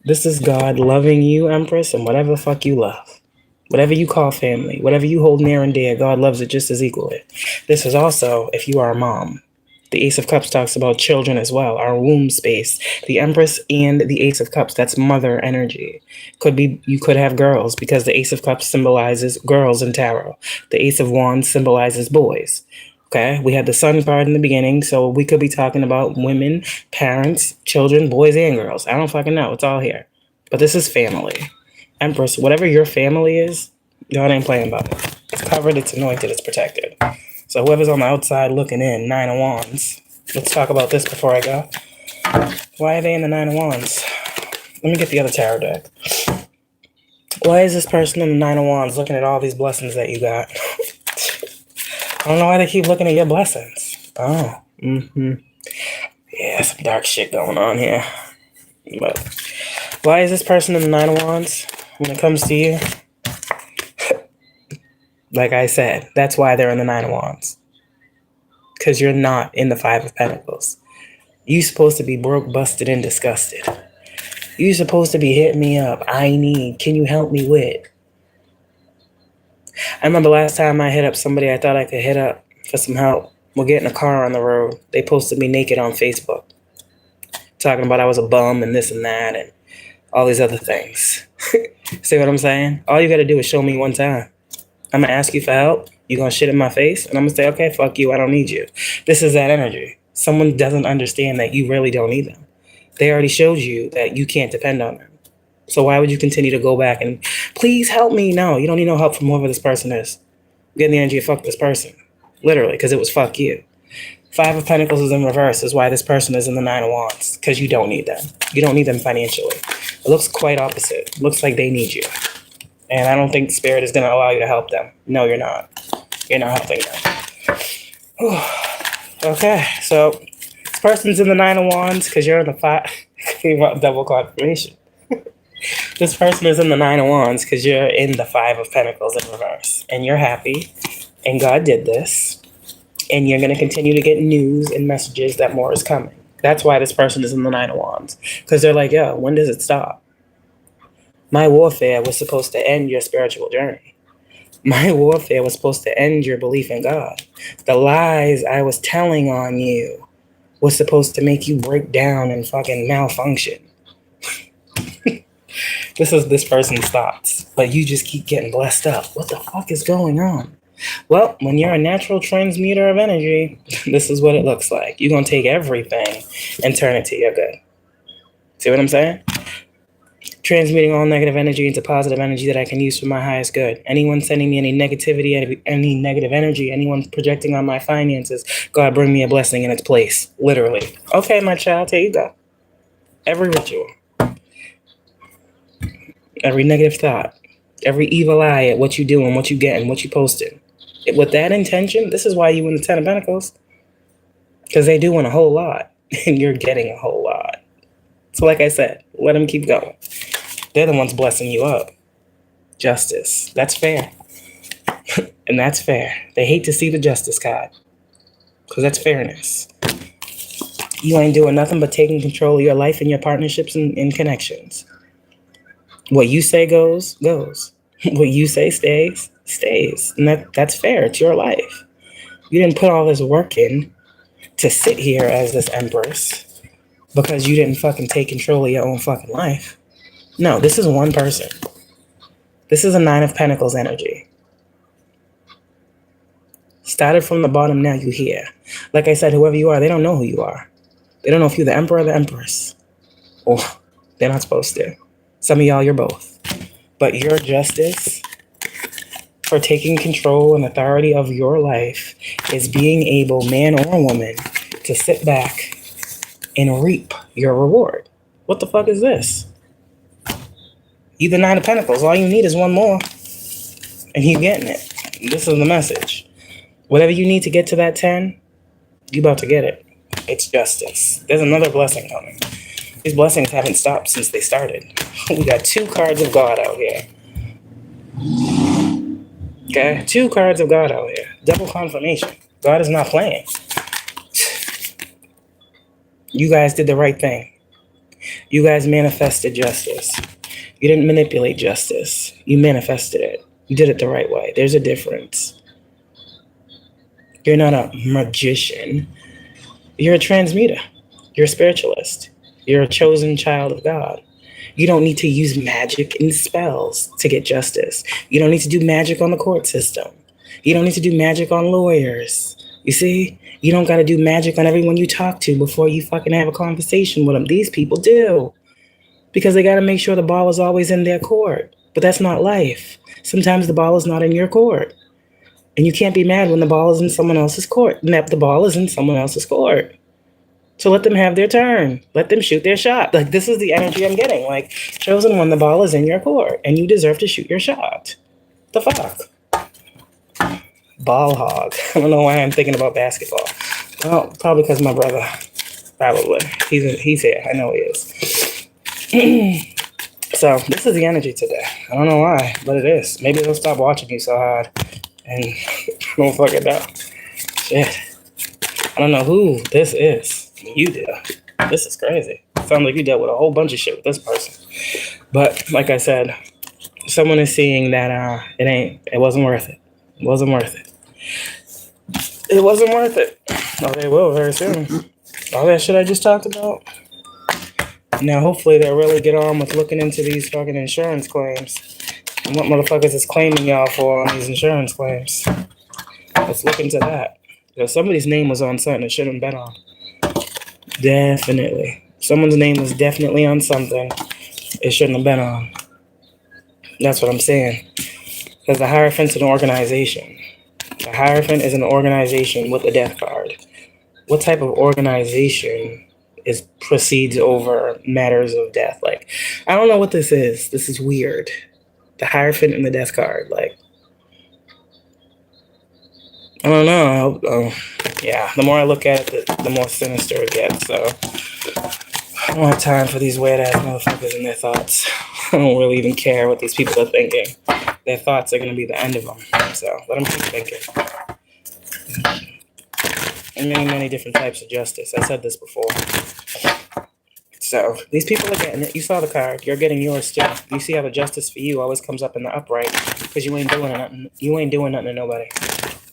this is God loving you, Empress, and whatever the fuck you love. Whatever you call family, whatever you hold near and dear, God loves it just as equally. This is also if you are a mom. The Ace of Cups talks about children as well, our womb space. The Empress and the Ace of Cups, that's mother energy. Could be, you could have girls because the Ace of Cups symbolizes girls in tarot. The Ace of Wands symbolizes boys. Okay, we had the sun card in the beginning, so we could be talking about women, parents, children, boys and girls. I don't fucking know. It's all here. But this is family. Empress, whatever your family is, God ain't playing about it. It's covered, it's anointed, it's protected. So whoever's on the outside looking in, 9 of Wands, Let's talk about this before I go. Why are they in the Nine of Wands? Let me get the other tarot deck. Why is this person in the Nine of Wands looking at all these blessings that you got? I don't know why they keep looking at your blessings. Oh, yeah, some dark shit going on here. But why is this person in the Nine of Wands when it comes to you? Like I said, that's why they're in the Nine of Wands. Because you're not in the Five of Pentacles. You're supposed to be broke, busted, and disgusted. You're supposed to be hitting me up. Can you help me with? I remember last time I hit up somebody I thought I could hit up for some help. We're getting a car on the road. They posted me naked on Facebook. Talking about I was a bum and this and that and all these other things. See what I'm saying? All you got to do is show me one time. I'm going to ask you for help. You're going to shit in my face. And I'm going to say, okay, fuck you. I don't need you. This is that energy. Someone doesn't understand that you really don't need them. They already showed you that you can't depend on them. So why would you continue to go back and, please help me? No, you don't need no help from whoever this person is. Get the energy of fuck this person. Literally, because it was fuck you. Five of Pentacles is in reverse is why this person is in the Nine of Wands. Because you don't need them. You don't need them financially. It looks quite opposite. It looks like they need you. And I don't think Spirit is going to allow you to help them. No, you're not. You're not helping them. Whew. Okay, so this person's in the Nine of Wands because you're in the Five. Double confirmation. This person is in the Nine of Wands because you're in the Five of Pentacles in reverse. And you're happy. And God did this. And you're going to continue to get news and messages that more is coming. That's why this person is in the Nine of Wands. Because they're like, yo, when does it stop? My warfare was supposed to end your spiritual journey. My warfare was supposed to end your belief in God. The lies I was telling on you was supposed to make you break down and fucking malfunction. This is this person's thoughts. But you just keep getting blessed up. What the fuck is going on? Well, when you're a natural transmuter of energy, this is what it looks like. You're going to take everything and turn it to your good. See what I'm saying? Transmuting all negative energy into positive energy that I can use for my highest good. Anyone sending me any negativity, any negative energy, anyone projecting on my finances, God, bring me a blessing in its place. Literally. Okay, my child, here you go. Every ritual. Every negative thought. Every evil eye at what you doing, what you getting, what you posting. With that intention, this is why you win the Ten of Pentacles. Because they do want a whole lot. And you're getting a whole lot. So like I said, let them keep going. They're the ones blessing you up. Justice. That's fair. And that's fair. They hate to see the justice card. Because that's fairness. You ain't doing nothing but taking control of your life and your partnerships and connections. What you say goes, goes. What you say stays, stays. And that's fair. It's your life. You didn't put all this work in to sit here as this empress because you didn't fucking take control of your own fucking life. No, this is one person. This is a Nine of Pentacles energy. Started from the bottom, now you here. Like I said, whoever you are, they don't know who you are. They don't know if you're the emperor or the empress. Or they're not supposed to. Some of y'all, you're both. But your justice for taking control and authority of your life is being able, man or woman, to sit back and reap your reward. What the fuck is this? You the Nine of Pentacles. All you need is one more. And you getting it. This is the message. Whatever you need to get to that 10, you about to get it. It's justice. There's another blessing coming. These blessings haven't stopped since they started. We got 2 cards of God out here. Okay? 2 cards of God out here. Double confirmation. God is not playing. You guys did the right thing. You guys manifested justice. You didn't manipulate justice. You manifested it. You did it the right way. There's a difference. You're not a magician. You're a transmuter. You're a spiritualist. You're a chosen child of God. You don't need to use magic and spells to get justice. You don't need to do magic on the court system. You don't need to do magic on lawyers. You see? You don't got to do magic on everyone you talk to before you fucking have a conversation with them. These people do. Because they got to make sure the ball is always in their court. But that's not life. Sometimes the ball is not in your court. And you can't be mad when the ball is in someone else's court. And the ball is in someone else's court. So let them have their turn. Let them shoot their shot. Like, this is the energy I'm getting. Like, chosen one, the ball is in your court, and you deserve to shoot your shot. The fuck? Ball hog. I don't know why I'm thinking about basketball. Well, probably because my brother. Probably. He's here. I know he is. So, this is the energy today. I don't know why, but it is. Maybe they'll stop watching you so hard. And don't fucking know. Shit. I don't know who this is. You do. This is crazy. Sounds like you dealt with a whole bunch of shit with this person. But, like I said, someone is seeing that it wasn't worth it. It wasn't worth it. It wasn't worth it. Oh, they will very soon. All that shit I just talked about. Now, hopefully, they'll really get on with looking into these fucking insurance claims. And what motherfuckers is claiming y'all for on these insurance claims. Let's look into that. Because somebody's name was on something it shouldn't have been on. Definitely. Someone's name was definitely on something it shouldn't have been on. That's what I'm saying. Because the Hierophant's an organization. The Hierophant is an organization with a death card. What type of organization proceeds over matters of death? Like, I don't know what this is. This is weird. The Hierophant and the death card. Like, I don't know. Yeah, the more I look at it, the more sinister it gets. So, I don't have time for these weird-ass motherfuckers and their thoughts. I don't really even care what these people are thinking. Their thoughts are going to be the end of them. So, let them keep thinking. And many, many different types of justice. I said this before. So, these people are getting it. You saw the card. You're getting yours, too. You see how the justice for you always comes up in the upright. Because you ain't doing nothing. You ain't doing nothing to nobody.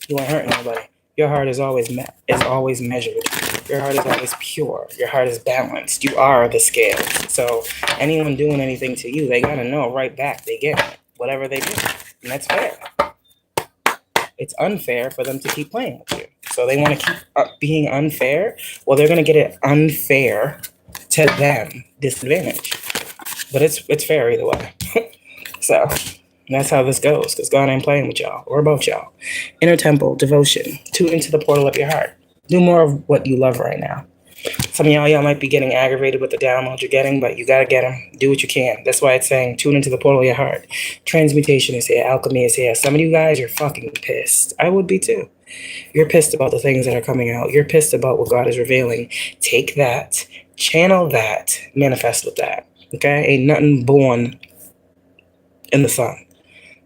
You ain't hurting nobody. Your heart is always measured. Your heart is always pure. Your heart is balanced. You are the scales. So anyone doing anything to you, they gotta know right back they get it. Whatever they do. And that's fair. It's unfair for them to keep playing with you. So they want to keep being unfair. Well, they're gonna get it unfair to them disadvantage. But it's fair either way. So that's how this goes, because God ain't playing with y'all or about y'all. Inner temple, devotion, tune into the portal of your heart. Do more of what you love right now. Some of y'all might be getting aggravated with the downloads you're getting, but you gotta get them. Do what you can. That's why it's saying tune into the portal of your heart. Transmutation is here. Alchemy is here. Some of you guys are fucking pissed. I would be too. You're pissed about the things that are coming out. You're pissed about what God is revealing. Take that, channel that, manifest with that. Okay? Ain't nothing born in the sun.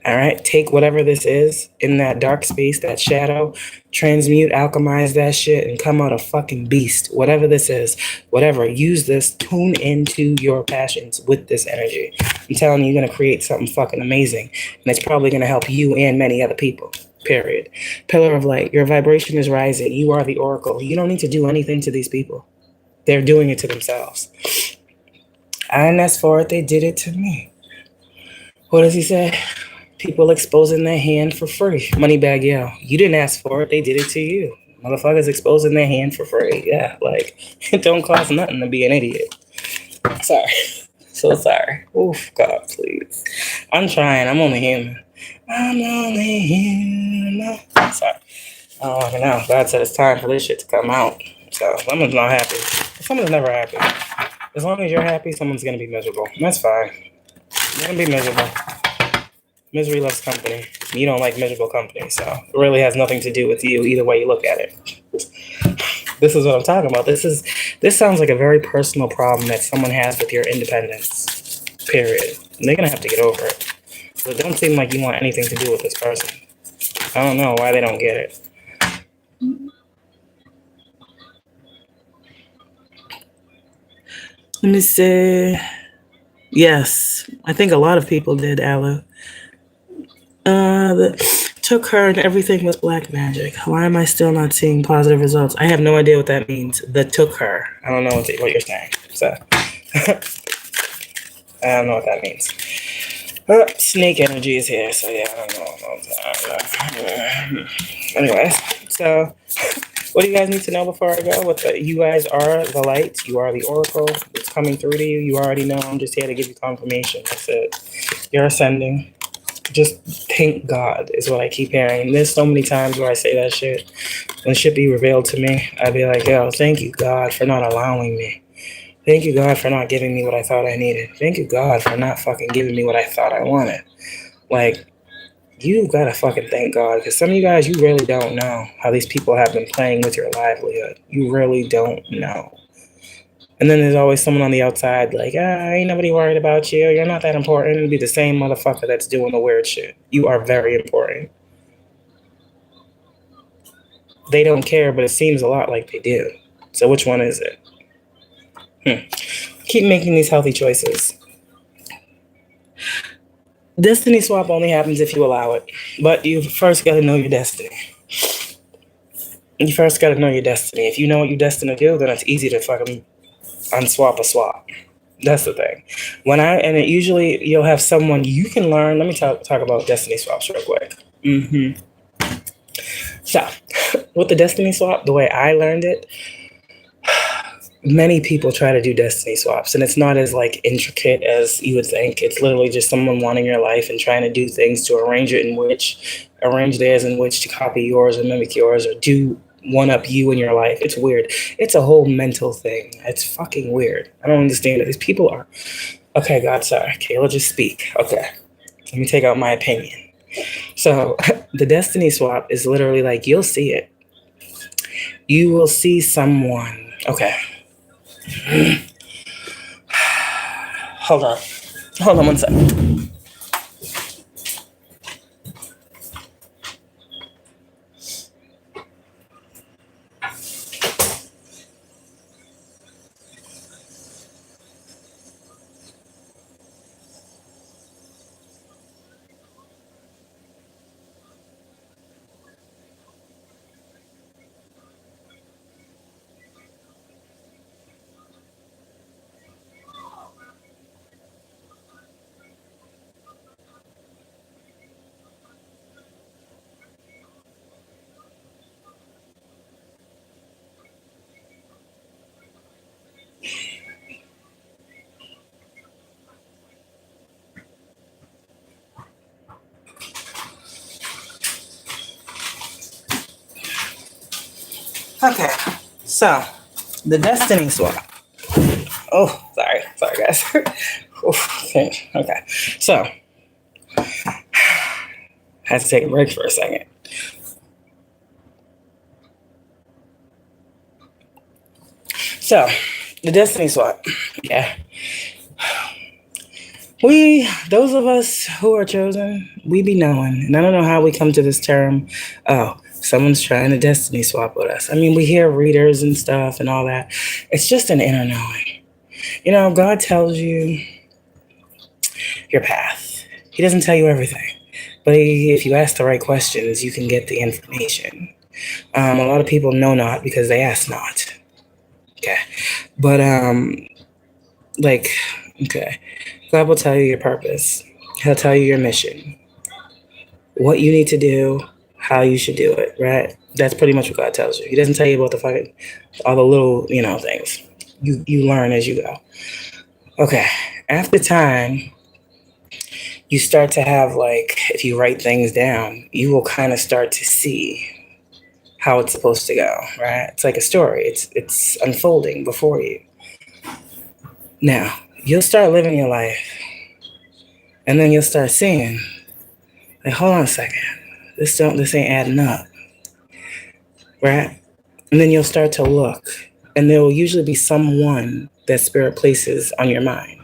All right, take whatever this is in that dark space, that shadow, transmute, alchemize that shit, and come out a fucking beast. Whatever this is, whatever, use this, tune into your passions with this energy. I'm telling you, you're going to create something fucking amazing, and it's probably going to help you and many other people, period. Pillar of light, your vibration is rising. You are the oracle. You don't need to do anything to these people. They're doing it to themselves. I didn't ask for it. They did it to me. What does he say? People exposing their hand for free. Moneybag Yo. You didn't ask for it. They did it to you. Motherfuckers exposing their hand for free. Yeah, like, it don't cost nothing to be an idiot. Sorry. So sorry. Oof, God, please. I'm trying. I'm only human. I'm only human. Sorry. I don't fucking know. God said it's time for this shit to come out. So, someone's not happy. Someone's never happy. As long as you're happy, someone's going to be miserable. And that's fine. You're going to be miserable. Misery loves company. You don't like miserable company, so it really has nothing to do with you either way you look at it. This is what I'm talking about. This sounds like a very personal problem that someone has with your independence. Period. And they're gonna have to get over it. So it don't seem like you want anything to do with this person. I don't know why they don't get it. Let me see. Yes, I think a lot of people did, Alu. Took her and everything was black magic. Why am I still not seeing positive results? I have no idea what that means. The took her. I don't know what you're saying. So I don't know what that means. Snake energy is here, so yeah, I don't know. Anyways, so what do you guys need to know before I go? You guys are the light. You are the oracle. It's coming through to you. You already know. I'm just here to give you confirmation. That's it. You're ascending. Just thank God is what I keep hearing. There's so many times where I say that shit. When shit be revealed to me, I'd be like, yo, thank you, God, for not allowing me. Thank you, God, for not giving me what I thought I needed. Thank you, God, for not fucking giving me what I thought I wanted. Like, you gotta fucking thank God, because some of you guys, you really don't know how these people have been playing with your livelihood. You really don't know. And then there's always someone on the outside like, ain't nobody worried about you. You're not that important. It'll be the same motherfucker that's doing the weird shit. You are very important. They don't care, but it seems a lot like they do. So which one is it? Keep making these healthy choices. Destiny swap only happens if you allow it. But you first got to know your destiny. You first got to know your destiny. If you know what you're destined to do, then it's easy to fucking unswap a swap. That's the thing. Usually you'll have someone you can learn. Let me talk about destiny swaps real quick. So, with the destiny swap, the way I learned it, many people try to do destiny swaps, and it's not as like intricate as you would think. It's literally just someone wanting your life and trying to do things to arrange theirs in which to copy yours or mimic yours or do one up you in your life. It's weird. It's a whole mental thing. It's fucking weird. I don't understand it. These people are okay. God, sorry. Okay, let's just speak. Okay, let me take out my opinion. So the destiny swap is literally like you'll see it. You will see someone. Okay. Hold on 1 second. Okay, so the destiny swap. Oh, sorry, guys. Okay, so had to take a break for a second. So the destiny swap, yeah. Those of us who are chosen, we be knowing, and I don't know how we come to this term. Oh, someone's trying to destiny swap with us. I mean, we hear readers and stuff and all that. It's just an inner knowing. You know, God tells you your path. He doesn't tell you everything, but if you ask the right questions, you can get the information. A lot of people know not because they ask not. Okay, but okay, God will tell you your purpose. He'll tell you your mission, what you need to do, how you should do it, right? That's pretty much what God tells you. He doesn't tell you about all the little, things. You learn as you go. Okay, after time, you start to have, if you write things down, you will kind of start to see how it's supposed to go, right? It's like a story. It's unfolding before you. Now, you'll start living your life, and then you'll start seeing, hold on a second, this ain't adding up, right? And then you'll start to look, and there will usually be someone that Spirit places on your mind,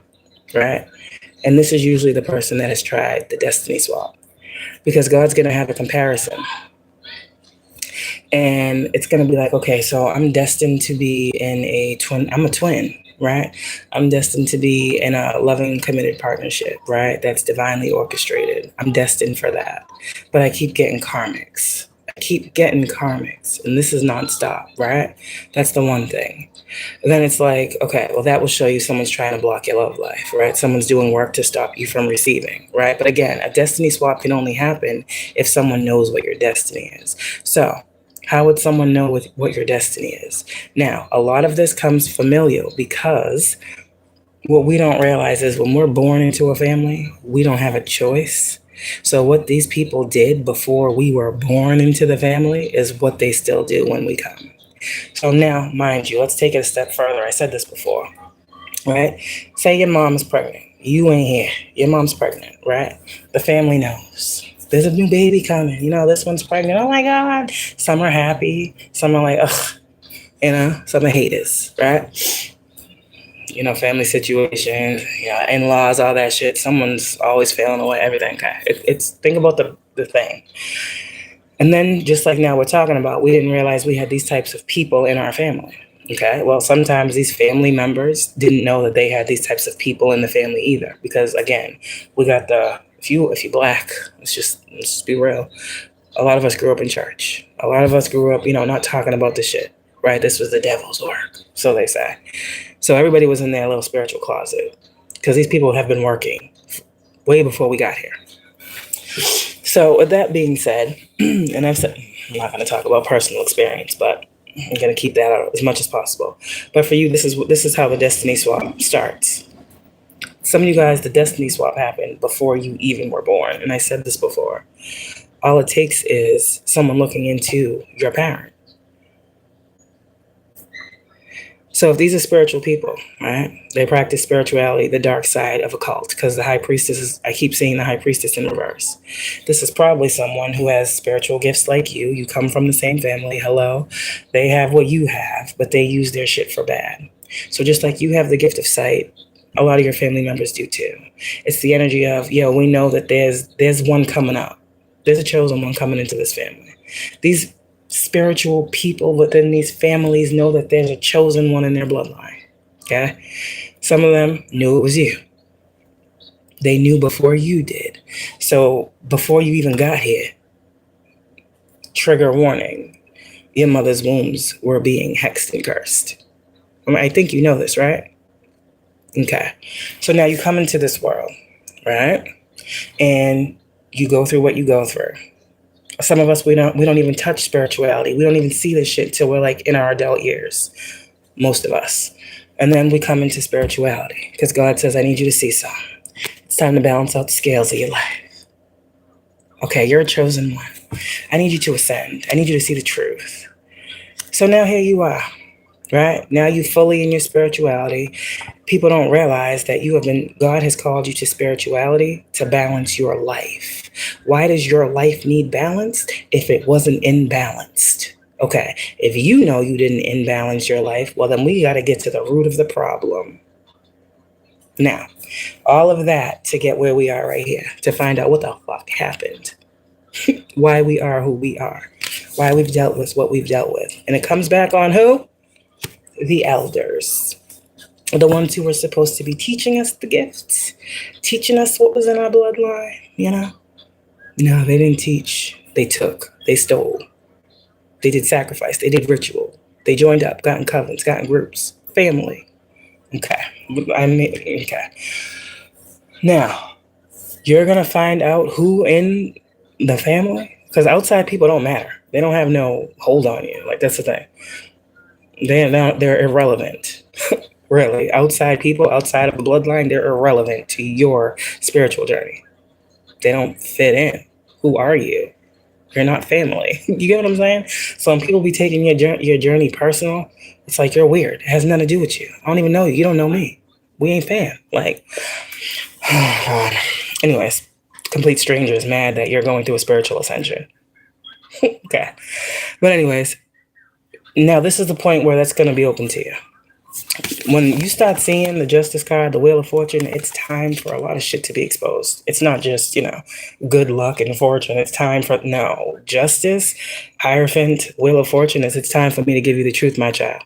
right? And this is usually the person that has tried the destiny swap, because God's going to have a comparison. And it's going to be like, okay, so I'm destined to be I'm a twin, right? I'm destined to be in a loving, committed partnership, right? That's divinely orchestrated. I'm destined for that. But I keep getting karmics. And this is nonstop, right? That's the one thing. And then it's like, okay, well, that will show you someone's trying to block your love life, right? Someone's doing work to stop you from receiving, right? But again, a destiny swap can only happen if someone knows what your destiny is. So how would someone know what your destiny is? Now, a lot of this comes familial because what we don't realize is when we're born into a family, we don't have a choice. So what these people did before we were born into the family is what they still do when we come. So now, mind you, let's take it a step further. I said this before, right? Say your mom is pregnant. You ain't here. Your mom's pregnant, right? The family knows. There's a new baby coming. You know, this one's pregnant. Oh my God. Some are happy. Some are like, ugh. You know, some are haters, right? You know, family situations, you know, in-laws, all that shit. Someone's always failing away, everything. Okay. It's think about the thing. And then, just like now we're talking about, we didn't realize we had these types of people in our family. Okay, well, sometimes these family members didn't know that they had these types of people in the family either. Because again, we got if you black, let's just be real. A lot of us grew up in church. A lot of us grew up, you know, not talking about this shit, right? This was the devil's work, so they say. So everybody was in their little spiritual closet because these people have been working way before we got here. So with that being said, and I've said, I'm not going to talk about personal experience, but I'm going to keep that out as much as possible. But for you, this is how the destiny swap starts. Some of you guys, the destiny swap happened before you even were born. And I said this before. All it takes is someone looking into your parent. So if these are spiritual people, right? They practice spirituality, the dark side of a cult, because the high priestess is, I keep seeing the high priestess in reverse. This is probably someone who has spiritual gifts like you. You come from the same family. Hello. They have what you have, but they use their shit for bad. So just like you have the gift of sight, a lot of your family members do too. It's the energy of, yo, we know that there's one coming up. There's a chosen one coming into this family. These spiritual people within these families know that there's a chosen one in their bloodline. Okay? Some of them knew it was you. They knew before you did. So before you even got here, trigger warning, your mother's wombs were being hexed and cursed. I think you know this, right? Okay. So now you come into this world, right? And you go through what you go through. Some of us, we don't even touch spirituality. We don't even see this shit till we're like in our adult years. Most of us. And then we come into spirituality because God says, I need you to see something. It's time to balance out the scales of your life. Okay, you're a chosen one. I need you to ascend. I need you to see the truth. So now here you are, right? Now you fully in your spirituality. People don't realize that God has called you to spirituality to balance your life. Why does your life need balance if it wasn't imbalanced? Okay, if you know you didn't imbalance your life, well, then we got to get to the root of the problem. Now, all of that to get where we are right here, to find out what the fuck happened, why we are who we are, why we've dealt with what we've dealt with. And it comes back on who? The elders. The ones who were supposed to be teaching us the gifts, teaching us what was in our bloodline, you know? No, they didn't teach. They took. They stole. They did sacrifice. They did ritual. They joined up, got in covenants, got in groups. Family. Okay. Okay. Now, you're going to find out who in the family, because outside people don't matter. They don't have no hold on you. Like, that's the thing. They're irrelevant. Really, outside people, outside of the bloodline, they're irrelevant to your spiritual journey. They don't fit in. Who are you? You're not family. You get what I'm saying? So when people be taking your journey personal, it's like you're weird. It has nothing to do with you. I don't even know you. You don't know me. We ain't fam. Like, oh God. Anyways, complete stranger is mad that you're going through a spiritual ascension. Okay. But anyways, now this is the point where that's going to be open to you. When you start seeing the Justice card, the Wheel of Fortune, it's time for a lot of shit to be exposed. It's not just, good luck and fortune. It's time for, Justice, Hierophant, Wheel of Fortune it's time for me to give you the truth, my child.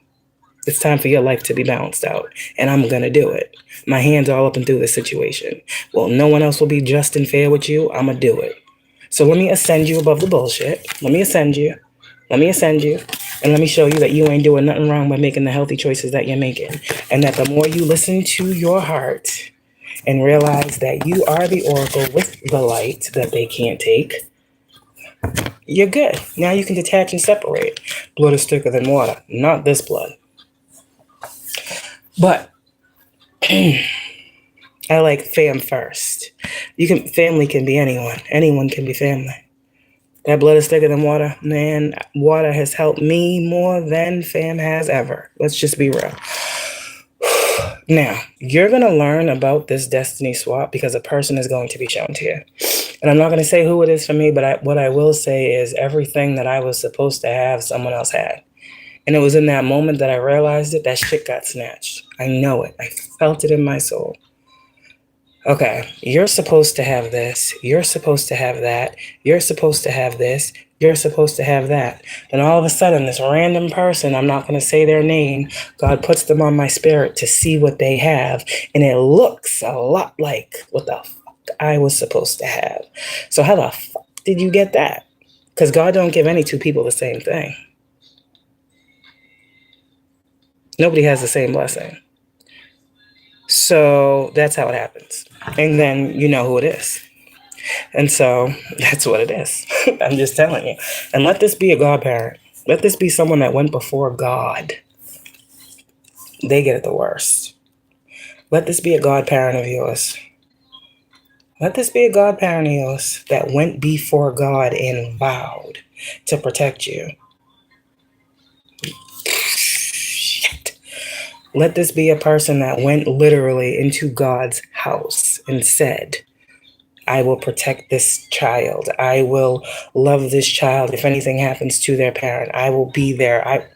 It's time for your life to be balanced out. And I'm going to do it. My hand's all up and through this situation. Well, no one else will be just and fair with you. I'm going to do it. So let me ascend you above the bullshit. Let me ascend you. And let me show you that you ain't doing nothing wrong by making the healthy choices that you're making. And that the more you listen to your heart and realize that you are the oracle with the light that they can't take, you're good. Now you can detach and separate. Blood is thicker than water, not this blood. But I like fam first. Family can be anyone. Anyone can be family. That blood is thicker than water. Man, water has helped me more than fam has ever. Let's just be real. Now, you're going to learn about this destiny swap because a person is going to be shown to you. And I'm not going to say who it is for me, but what I will say is everything that I was supposed to have, someone else had. And it was in that moment that I realized it, that shit got snatched. I know it. I felt it in my soul. Okay, you're supposed to have this. You're supposed to have that. You're supposed to have this. You're supposed to have that. And all of a sudden, this random person, I'm not going to say their name, God puts them on my spirit to see what they have. And it looks a lot like what the fuck I was supposed to have. So how the fuck did you get that? Because God don't give any two people the same thing. Nobody has the same blessing. So that's how it happens. And then you know who it is. And so that's what it is. I'm just telling you. And let this be a godparent. Let this be someone that went before God. They get it the worst. Let this be a godparent of yours. Let this be a godparent of yours that went before God and vowed to protect you. Let this be a person that went literally into God's house and said, I will protect this child. I will love this child. If anything happens to their parent, I will be there.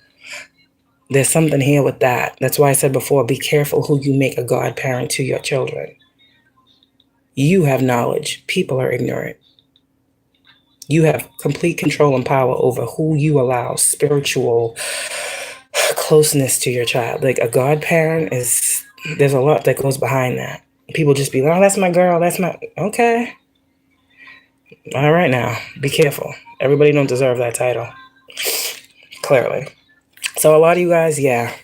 There's something here with that. That's why I said before, be careful who you make a godparent to your children. You have knowledge. People are ignorant. You have complete control and power over who you allow spiritual closeness to your child. Like a godparent there's a lot that goes behind that. People just be like, oh, that's my girl. That's my, okay. All right now, be careful. Everybody don't deserve that title. Clearly. So a lot of you guys, yeah,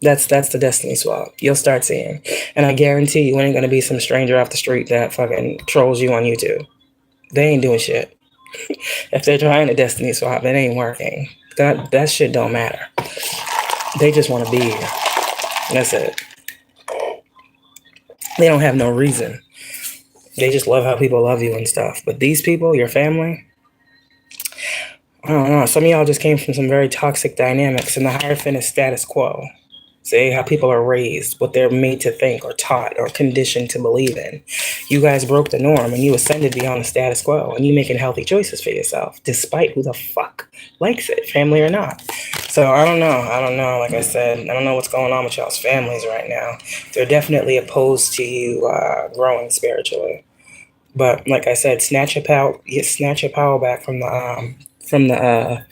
that's the destiny swap. You'll start seeing. And I guarantee you ain't going to be some stranger off the street that fucking trolls you on YouTube. They ain't doing shit. If they're trying to destiny swap, it ain't working. That shit don't matter. They just want to be here. That's it. They don't have no reason. They just love how people love you and stuff. But these people, your family, I don't know. Some of y'all just came from some very toxic dynamics, and the Hierophant is status quo. See how people are raised, what they're made to think or taught or conditioned to believe in. You guys broke the norm and you ascended beyond the status quo, and you making healthy choices for yourself, despite who the fuck likes it, family or not. So I don't know. Like I said, I don't know what's going on with y'all's families right now. They're definitely opposed to you growing spiritually. But like I said, snatch your power back from the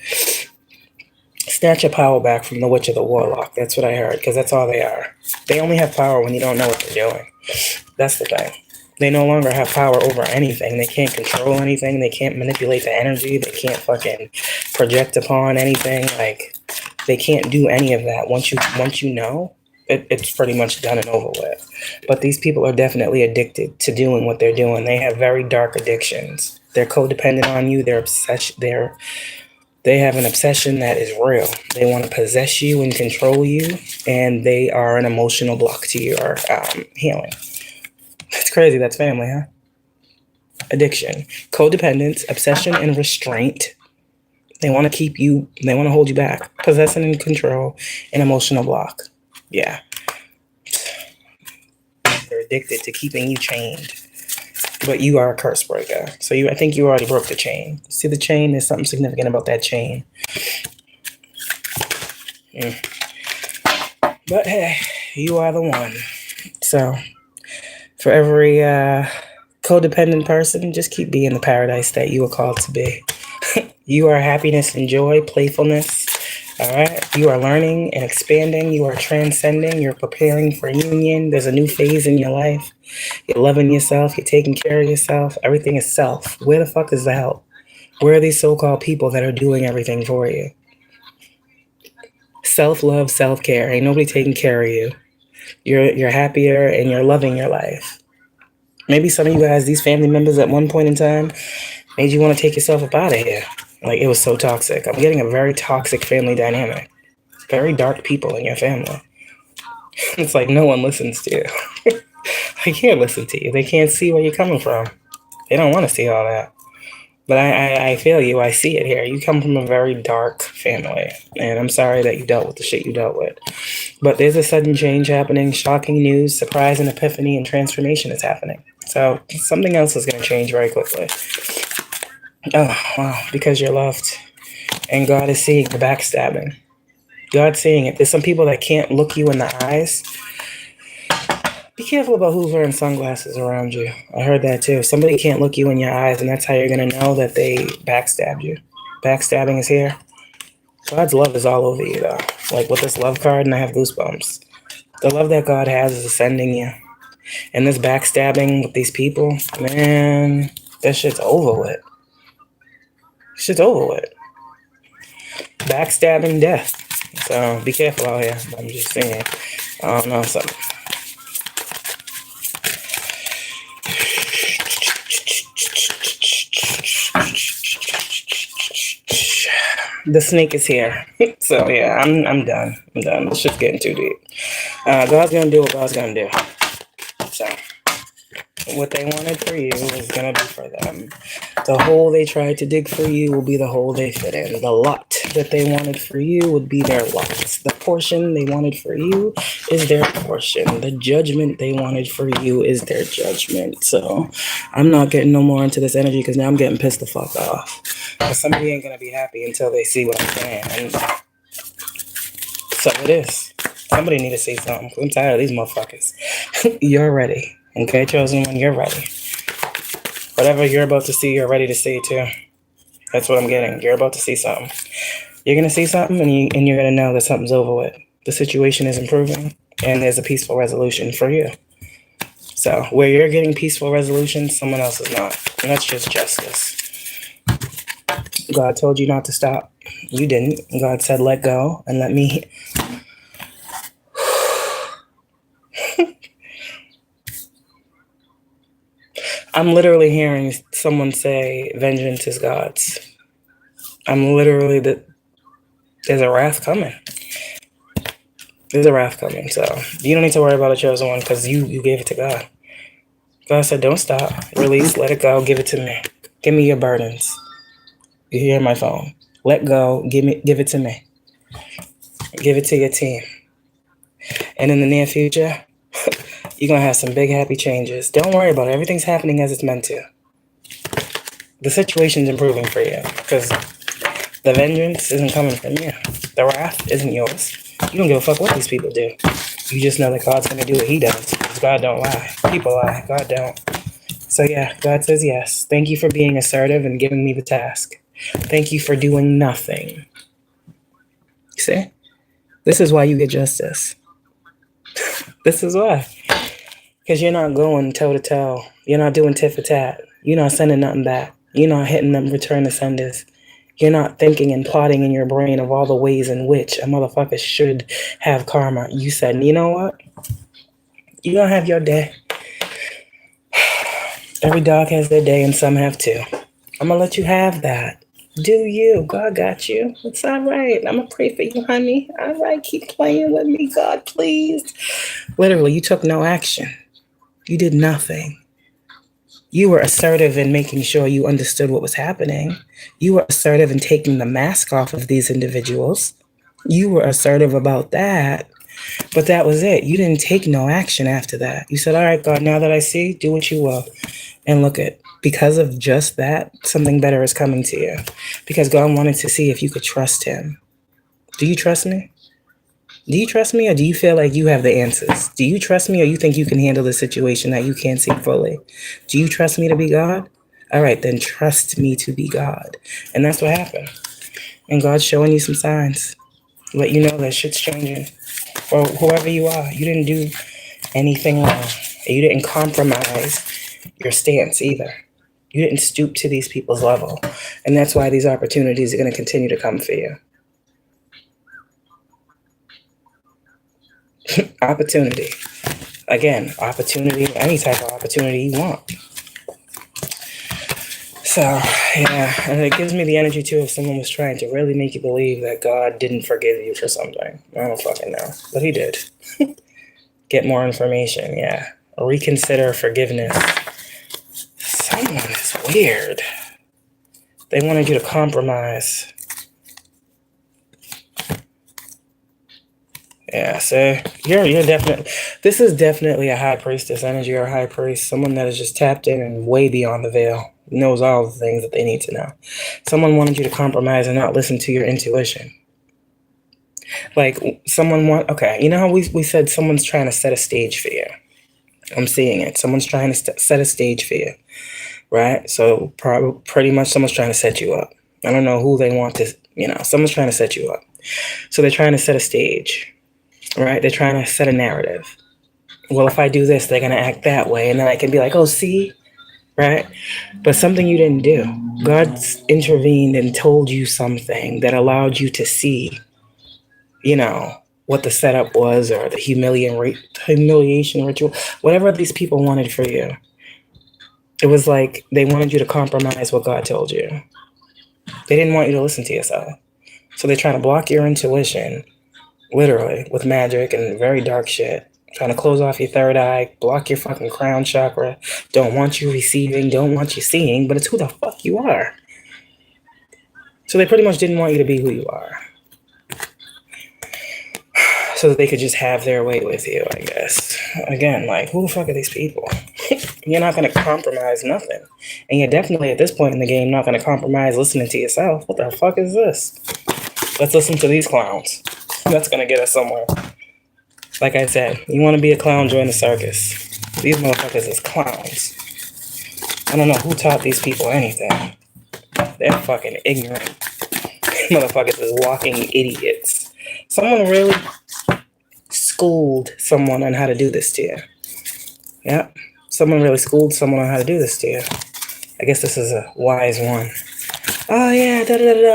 snatch your power back from the witch or the warlock. That's what I heard, because that's all they are. They only have power when you don't know what they're doing. That's the thing. They no longer have power over anything. They can't control anything. They can't manipulate the energy. They can't fucking project upon anything. Like, they can't do any of that. Once you know, it's pretty much done and over with. But these people are definitely addicted to doing what they're doing. They have very dark addictions. They're codependent on you. They have an obsession that is real. They want to possess you and control you, and they are an emotional block to your healing. That's crazy. That's family, huh? Addiction, codependence, obsession, and restraint. They want to keep you, they want to hold you back. Possession and control, and emotional block. Yeah. They're addicted to keeping you chained. But you are a curse breaker. So I think you already broke the chain. See the chain? There's something significant about that chain. But hey, you are the one. So for every codependent person, just keep being the paradise that you are called to be. You are happiness and joy, playfulness. All right. You are learning and expanding. You are transcending. You're preparing for union. There's a new phase in your life. You're loving yourself. You're taking care of yourself. Everything is self. Where the fuck is the help? Where are these so-called people that are doing everything for you? Self-love, self-care. Ain't nobody taking care of you. You're happier and you're loving your life. Maybe some of you guys, these family members at one point in time, made you want to take yourself up out of here. Like, it was so toxic. I'm getting a very toxic family dynamic. Very dark people in your family. It's like no one listens to you. They can't listen to you. They can't see where you're coming from. They don't want to see all that. But I feel you. I see it here. You come from a very dark family. And I'm sorry that you dealt with the shit you dealt with. But there's a sudden change happening, shocking news, surprise and epiphany, and transformation is happening. So something else is going to change very quickly. Oh, wow. Because you're loved. And God is seeing the backstabbing. God's seeing it. There's some people that can't look you in the eyes. Be careful about who's wearing sunglasses around you. I heard that too. Somebody can't look you in your eyes, and that's how you're going to know that they backstabbed you. Backstabbing is here. God's love is all over you, though. Like with this love card, and I have goosebumps. The love that God has is ascending you. And this backstabbing with these people, man, that shit's over with. Shit's over with. Backstabbing death. So be careful out here. I'm just saying. I don't know something. The snake is here. So yeah, I'm done. I'm done. This shit's getting too deep. God's gonna do what God's gonna do. So what they wanted for you is gonna be for them. The hole they tried to dig for you will be the hole they fit in. The lot that they wanted for you would be their lot. The portion they wanted for you is their portion. The judgment they wanted for you is their judgment. So I'm not getting no more into this energy because now I'm getting pissed the fuck off. But somebody ain't gonna be happy until they see what I'm saying. And so it is. Somebody need to say something. I'm tired of these motherfuckers. You're ready. Okay, chosen one, you're ready. Whatever you're about to see, you're ready to see too. That's what I'm getting. You're about to see something. You're going to see something and you're going to know that something's over with. The situation is improving and there's a peaceful resolution for you. So where you're getting peaceful resolution, someone else is not. And that's just justice. God told you not to stop. You didn't. God said, let go and let me. I'm literally hearing someone say, vengeance is God's. I'm literally, there's a wrath coming. There's a wrath coming. So you don't need to worry about the chosen one because you gave it to God. God said, don't stop. Release, let it go, give it to me. Give me your burdens. You hear my phone. Let go, give it to me. Give it to your team. And in the near future, you're going to have some big happy changes. Don't worry about it. Everything's happening as it's meant to. The situation's improving for you because the vengeance isn't coming from you. The wrath isn't yours. You don't give a fuck what these people do. You just know that God's going to do what he does because God don't lie. People lie. God don't. So yeah, God says yes. Thank you for being assertive and giving me the task. Thank you for doing nothing. See? This is why you get justice. This is why. Because you're not going toe-to-toe. You're not doing tit for tat. You're not sending nothing back. You're not hitting them return to senders. You're not thinking and plotting in your brain of all the ways in which a motherfucker should have karma. You said, you know what? You're going to have your day. Every dog has their day and some have too. I'm going to let you have that. Do you. God got you. It's all right. I'm going to pray for you, honey. All right, keep playing with me, God, please. Literally, you took no action. You did nothing. You were assertive in making sure you understood what was happening. You were assertive in taking the mask off of these individuals. You were assertive about that. But that was it. You didn't take no action after that. You said, all right, God, now that I see, do what you will. And look at, because of just that, something better is coming to you. Because God wanted to see if you could trust him. Do you trust me? Do you trust me or do you feel like you have the answers? Do you trust me or you think you can handle the situation that you can't see fully? Do you trust me to be God? All right, then trust me to be God. And that's what happened. And God's showing you some signs. Let you know that shit's changing. For whoever you are, you didn't do anything wrong. You didn't compromise your stance either. You didn't stoop to these people's level. And that's why these opportunities are going to continue to come for you. Opportunity. Again, opportunity, any type of opportunity you want. So, yeah, and it gives me the energy too if someone was trying to really make you believe that God didn't forgive you for something. I don't fucking know, but he did. Get more information, yeah. reconsider forgiveness. Someone is weird. They wanted you to compromise. Yeah, so you're definitely, this is definitely a high priestess energy or a high priest, someone that is just tapped in and way beyond the veil, knows all the things that they need to know. Someone wanted you to compromise and not listen to your intuition. Like okay, you know how we said someone's trying to set a stage for you? I'm seeing it. Someone's trying to set a stage for you, right? So pretty much someone's trying to set you up. I don't know who they want to, someone's trying to set you up. So they're trying to set a stage. Right? They're trying to set a narrative. Well, if I do this, they're going to act that way. And then I can be like, oh, see? Right? But something you didn't do. God intervened and told you something that allowed you to see, what the setup was, or the humiliation ritual, whatever these people wanted for you. It was like they wanted you to compromise what God told you. They didn't want you to listen to yourself. So they're trying to block your intuition, literally, with magic and very dark shit. Trying to close off your third eye, block your fucking crown chakra. Don't want you receiving, don't want you seeing, but it's who the fuck you are. So they pretty much didn't want you to be who you are. So that they could just have their way with you, I guess. Again, like, who the fuck are these people? You're not going to compromise nothing. And you're definitely, at this point in the game, not going to compromise listening to yourself. What the fuck is this? Let's listen to these clowns. That's going to get us somewhere. Like I said, you want to be a clown, join the circus. These motherfuckers is clowns. I don't know who taught these people anything. They're fucking ignorant. Motherfuckers is walking idiots. Someone really schooled someone on how to do this to you. Yeah, someone really schooled someone on how to do this to you. I guess this is a wise one. Oh yeah,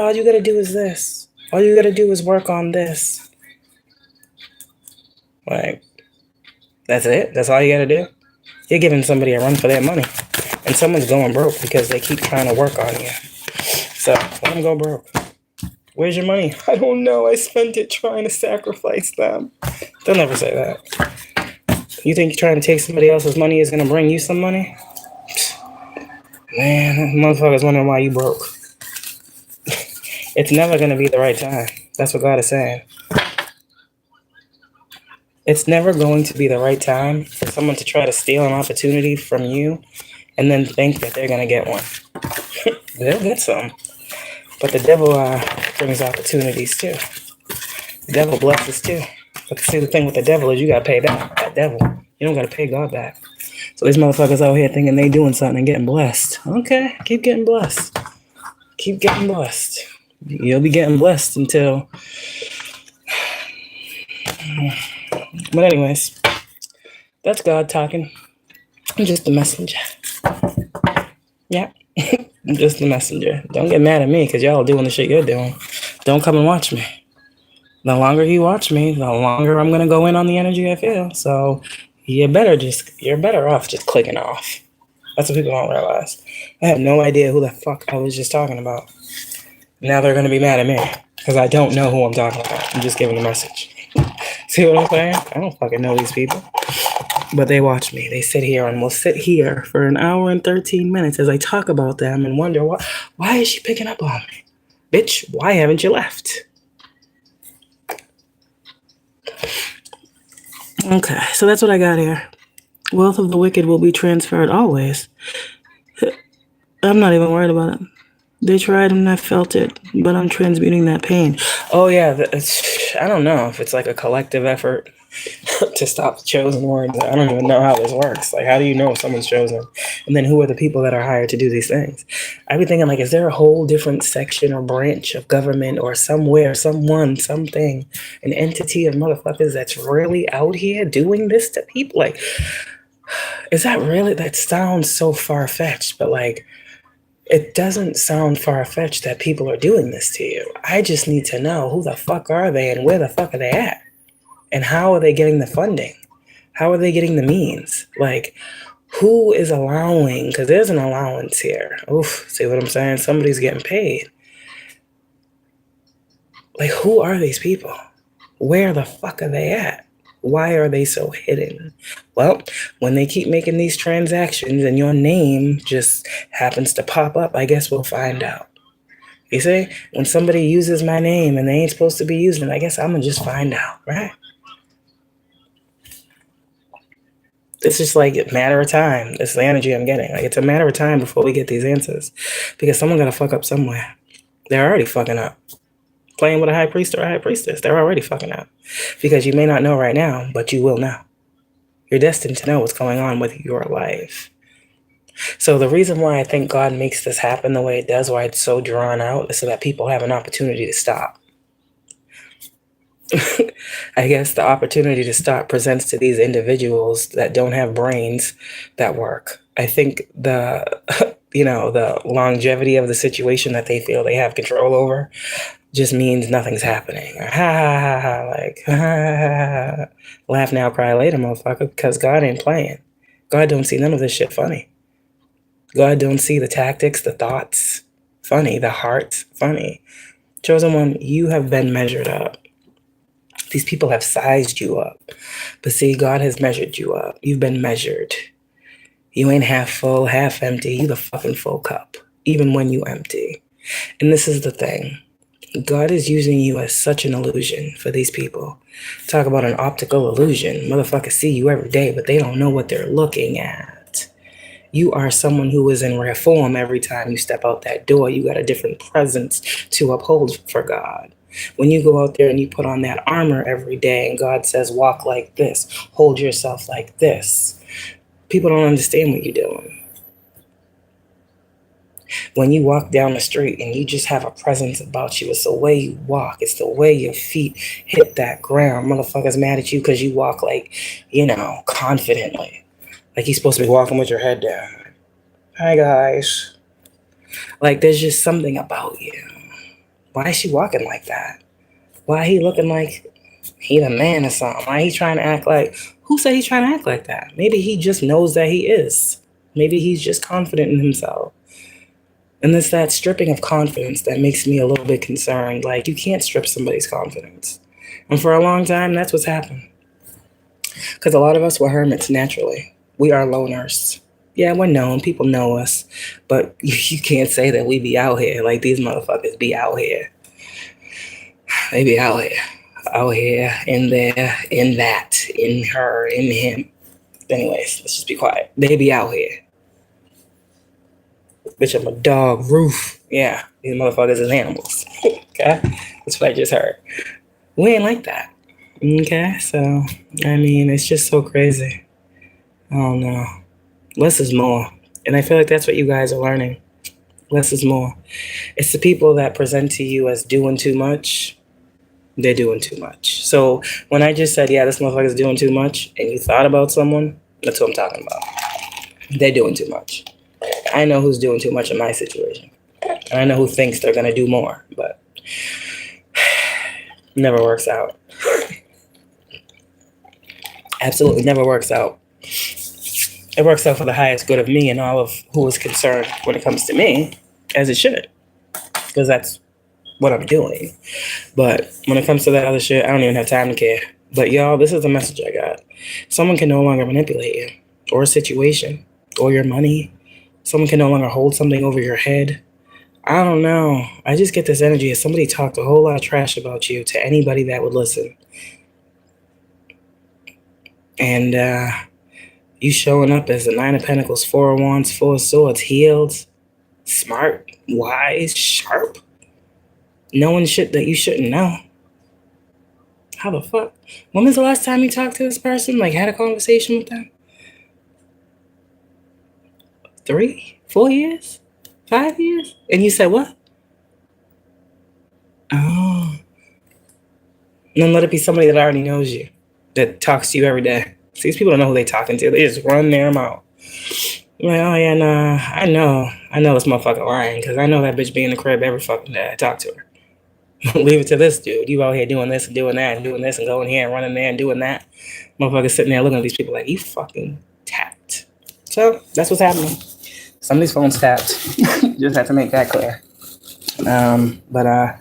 all you gotta do is this. All you gotta do is work on this. Like, that's it? That's all you gotta do? You're giving somebody a run for their money. And someone's going broke because they keep trying to work on you. So, let them go broke. Where's your money? I don't know. I spent it trying to sacrifice them. They'll never say that. You think trying to take somebody else's money is going to bring you some money? Man, motherfuckers wondering why you broke. It's never going to be the right time. That's what God is saying. It's never going to be the right time for someone to try to steal an opportunity from you and then think that they're going to get one. They'll get some. But the devil brings opportunities too. The devil blesses too. But see, the thing with the devil is you got to pay back that devil. You don't got to pay God back. So these motherfuckers out here thinking they doing something and getting blessed. Okay, keep getting blessed. Keep getting blessed. You'll be getting blessed until... But anyways, that's God talking. I'm just a messenger. Yeah, I'm just a messenger. Don't get mad at me because y'all are doing the shit you're doing. Don't come and watch me. The longer you watch me, the longer I'm going to go in on the energy I feel. So you're better off just clicking off. That's what people don't realize. I have no idea who the fuck I was just talking about. Now they're going to be mad at me because I don't know who I'm talking about. I'm just giving a message. See what I'm saying? I don't fucking know these people. But they watch me. They sit here and will sit here for an hour and 13 minutes as I talk about them and wonder, why is she picking up on me? Bitch, why haven't you left? Okay, so that's what I got here. Wealth of the wicked will be transferred always. I'm not even worried about it. They tried and I felt it, but I'm transmuting that pain. Oh yeah, I don't know if it's like a collective effort to stop the chosen ones. I don't even know how this works. Like, how do you know if someone's chosen? And then who are the people that are hired to do these things? I'd be thinking, like, is there a whole different section or branch of government or somewhere, someone, something, an entity of motherfuckers that's really out here doing this to people? Like, is that really? That sounds so far-fetched, but like, it doesn't sound far-fetched that people are doing this to you. I just need to know who the fuck are they and where the fuck are they at? And how are they getting the funding? How are they getting the means? Like, who is allowing? Because there's an allowance here. Oof, see what I'm saying? Somebody's getting paid. Like, who are these people? Where the fuck are they at? Why are they so hidden? Well, when they keep making these transactions and your name just happens to pop up, I guess we'll find out. You see, when somebody uses my name and they ain't supposed to be using it, I guess I'm going to just find out, right? It's just like a matter of time. It's the energy I'm getting. Like, it's a matter of time before we get these answers. Because someone got to fuck up somewhere. They're already fucking up. Playing with a high priest or a high priestess, they're already fucking up. Because you may not know right now, but you will know. You're destined to know what's going on with your life. So the reason why I think God makes this happen the way it does, why it's so drawn out, is so that people have an opportunity to stop. I guess the opportunity to stop presents to these individuals that don't have brains that work. I think the the longevity of the situation that they feel they have control over just means nothing's happening. Ha ha ha ha, like ha, ha, ha, ha. Laugh now, cry later, motherfucker, because God ain't playing. God don't see none of this shit funny. God don't see the tactics, the thoughts funny, the heart funny. Chosen one, you have been measured up. These people have sized you up. But see, God has measured you up. You've been measured. You ain't half full, half empty. You the fucking full cup, even when you empty. And this is the thing. God is using you as such an illusion for these people. Talk about an optical illusion. Motherfuckers see you every day, but they don't know what they're looking at. You are someone who is in rare form every time you step out that door. You got a different presence to uphold for God. When you go out there and you put on that armor every day and God says, walk like this, hold yourself like this, people don't understand what you're doing. When you walk down the street and you just have a presence about you, it's the way you walk. It's the way your feet hit that ground. Motherfuckers mad at you because you walk like, confidently. Like you're supposed to be walking with your head down. Hi, guys. Like there's just something about you. Why is she walking like that? Why he looking like he the man or something? Why he trying to act like, who said he's trying to act like that? Maybe he just knows that he is. Maybe he's just confident in himself. And it's that stripping of confidence that makes me a little bit concerned. Like, you can't strip somebody's confidence. And for a long time, that's what's happened. Because a lot of us were hermits naturally. We are loners. Yeah, we're known. People know us. But you can't say that we be out here. Like, these motherfuckers be out here. They be out here. Out here, in there, in that, in her, in him. Anyways, let's just be quiet. They be out here. Bitch, I'm a dog, roof. Yeah, these motherfuckers is animals. Okay? That's what I just heard. We ain't like that. Okay? So, I mean, it's just so crazy. I don't know. Less is more. And I feel like that's what you guys are learning. Less is more. It's the people that present to you as doing too much. They're doing too much. So, when I just said, yeah, this motherfucker's doing too much, and you thought about someone, that's what I'm talking about. They're doing too much. I know who's doing too much in my situation. And I know who thinks they're going to do more, but never works out. Absolutely never works out. It works out for the highest good of me and all of who is concerned when it comes to me, as it should, because that's what I'm doing. But when it comes to that other shit, I don't even have time to care. But y'all, this is the message I got. Someone can no longer manipulate you, or a situation, or your money. Someone can no longer hold something over your head. I don't know. I just get this energy as somebody talked a whole lot of trash about you to anybody that would listen. And you showing up as the Nine of Pentacles, Four of Wands, Four of Swords, healed, smart, wise, sharp, knowing shit that you shouldn't know. How the fuck? When was the last time you talked to this person? Like, had a conversation with them? 3, 4 years? 5 years? And you said what? Oh. And then let it be somebody that already knows you, that talks to you every day. See, these people don't know who they're talking to. They just run their mouth. Like, oh yeah, nah, I know this motherfucker lying, because I know that bitch be in the crib every fucking day. I talk to her. Leave it to this dude. You out here doing this and doing that and doing this and going here and running there and doing that. Motherfucker sitting there looking at these people like, you fucking tapped. So, that's what's happening. Some of these phones tapped. Just have to make that clear. But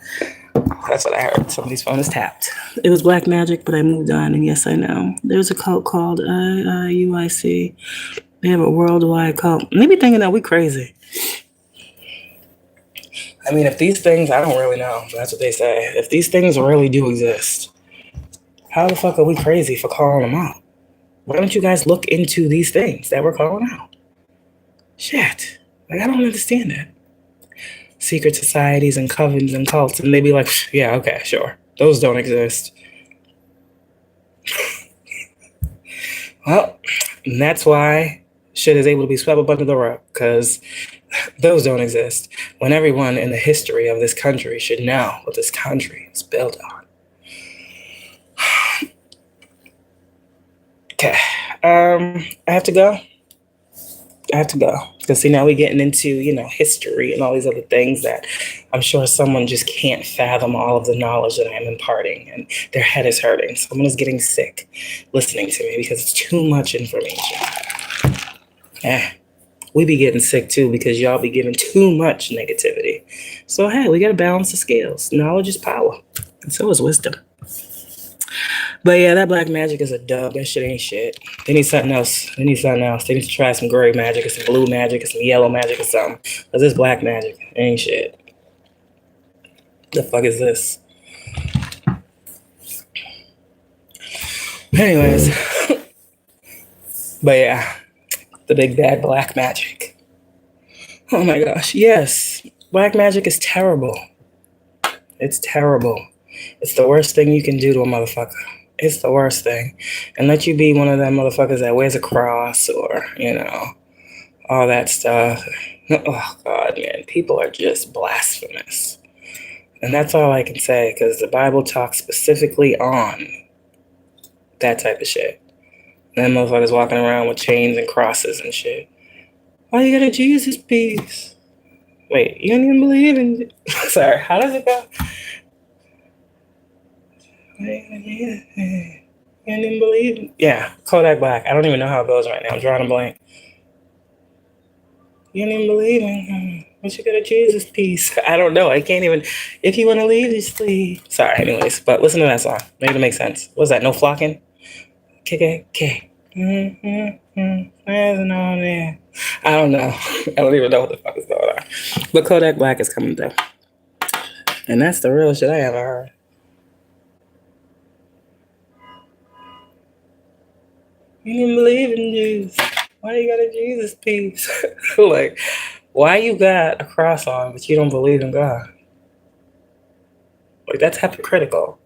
that's what I heard. Some of these phones tapped. It was black magic, but I moved on, and yes, I know. There's a cult called UIC. They have a worldwide cult. Maybe thinking that we crazy. I mean, if these things, I don't really know. That's what they say. If these things really do exist, how the fuck are we crazy for calling them out? Why don't you guys look into these things that we're calling out? Shit. Like, I don't understand that. Secret societies and covens and cults, and they be like, yeah, okay, sure. Those don't exist. Well, and that's why shit is able to be swept up under the rug, because those don't exist. When everyone in the history of this country should know what this country is built on. Okay. I have to go. Because see, now we're getting into, history and all these other things that I'm sure someone just can't fathom all of the knowledge that I'm imparting, and their head is hurting. Someone is getting sick listening to me because it's too much information. We be getting sick too because y'all be giving too much negativity. So, hey, we got to balance the scales. Knowledge is power, and so is wisdom. But yeah, that black magic is a dub. That shit ain't shit. They need something else. They need to try some gray magic or some blue magic or some yellow magic or something. Because this black magic ain't shit. The fuck is this? Anyways. But yeah, the big bad black magic. Oh my gosh, yes. Black magic is terrible. It's terrible. It's the worst thing you can do to a motherfucker. It's the worst thing. And let you be one of them motherfuckers that wears a cross or, all that stuff. Oh, God, man. People are just blasphemous. And that's all I can say, because the Bible talks specifically on that type of shit. And then motherfuckers walking around with chains and crosses and shit. Why you got a Jesus piece? Wait, you don't even believe in... Sorry, how does it go? You didn't believe? Yeah, Kodak Black. I don't even know how it goes right now. I'm drawing a blank. You didn't believe in? What you got a Jesus piece? I don't know. I can't even. If you want to leave, just leave. Sorry, anyways. But listen to that song. Make it make sense. What's that? No flocking? K. There's no there. I don't know. I don't even know what the fuck is going on. But Kodak Black is coming through. And that's the real shit I ever heard. You didn't believe in Jesus. Why you got a Jesus piece? Like, why you got a cross on, but you don't believe in God? Like, that's hypocritical.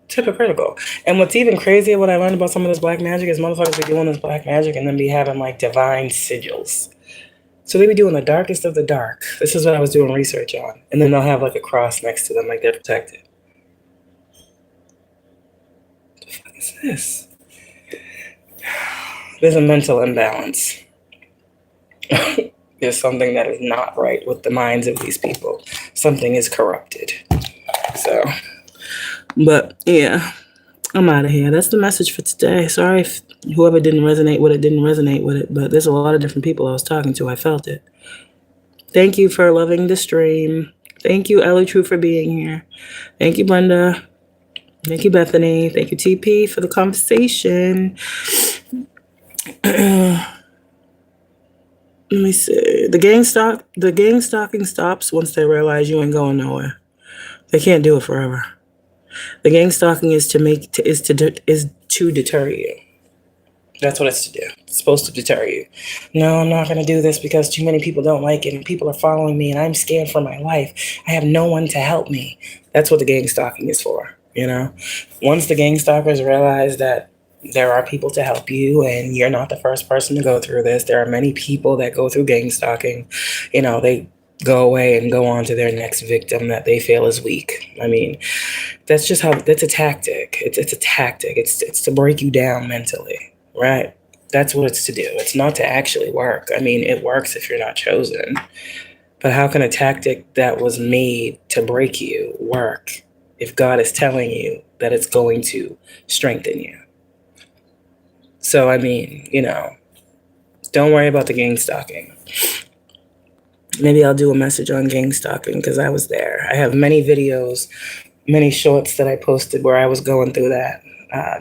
It's hypocritical. And what's even crazier, what I learned about some of this black magic is motherfuckers be doing this black magic and then be having, like, divine sigils. So they be doing the darkest of the dark. This is what I was doing research on. And then they'll have, like, a cross next to them, like they're protected. What the fuck is this? There's a mental imbalance. There's something that is not right with the minds of these people. Something is corrupted. So, but yeah, I'm out of here. That's the message for today. Sorry if whoever didn't resonate with it, but there's a lot of different people I was talking to. I felt it. Thank you for loving the stream. Thank you, Ellie True, for being here. Thank you, Brenda. Thank you, Bethany. Thank you, TP, for the conversation. Let me see. The gang stalking stops once they realize you ain't going nowhere. They can't do it forever. The gang stalking is to deter you. That's what it's to do. It's supposed to deter you. No, I'm not going to do this because too many people don't like it and people are following me and I'm scared for my life. I have no one to help me. That's what the gang stalking is for, Once the gang stalkers realize that there are people to help you and you're not the first person to go through this. There are many people that go through gang stalking. They go away and go on to their next victim that they feel is weak. I mean, that's a tactic. It's a tactic. It's to break you down mentally, right? That's what it's to do. It's not to actually work. I mean, it works if you're not chosen. But how can a tactic that was made to break you work if God is telling you that it's going to strengthen you? So, I mean, don't worry about the gang stalking. Maybe I'll do a message on gang stalking because I was there. I have many videos many shorts that I posted where I was going through that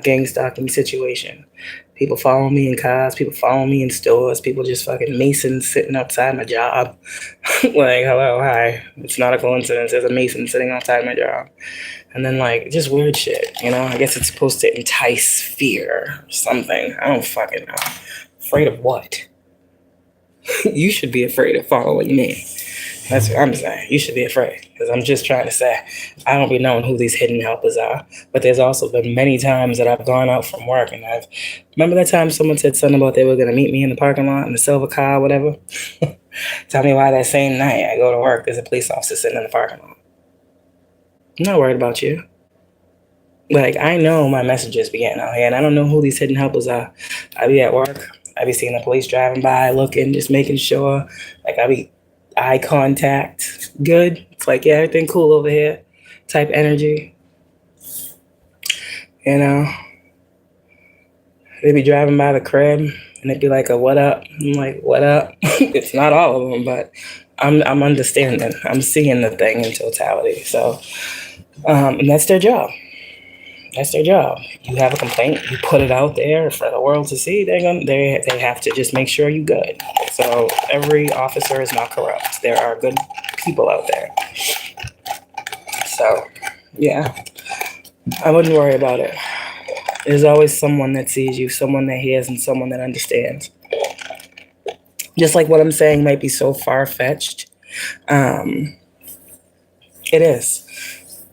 gang stalking situation. People follow me in cars, people follow me in stores, people just fucking Masons sitting outside my job. Like, hello, hi. It's not a coincidence. There's a Mason sitting outside my job. And then, like, just weird shit, you know? I guess it's supposed to entice fear or something. I don't fucking know. Afraid of what? You should be afraid of following me. That's what I'm saying. You should be afraid. Because I'm just trying to say, I don't be knowing who these hidden helpers are. But there's also been many times that I've gone out from work and remember that time someone said something about they were going to meet me in the parking lot in the silver car or whatever? Tell me why that same night I go to work, there's a police officer sitting in the parking lot. I'm not worried about you. Like, I know my messages be getting out here, and I don't know who these hidden helpers are. I be at work. I be seeing the police driving by, looking, just making sure. Like, I be eye contact. Good. It's like, yeah, everything cool over here. Type energy. You know? They be driving by the crib, and it'd be like a what up? I'm like, what up? It's not all of them, but I'm understanding. I'm seeing the thing in totality. So, and that's their job. That's their job. You have a complaint, you put it out there for the world to see. They have to just make sure you're good. So every officer is not corrupt. There are good people out there. So yeah, I wouldn't worry about it. There's always someone that sees you, someone that hears, and someone that understands. Just like what I'm saying might be so far-fetched. It is.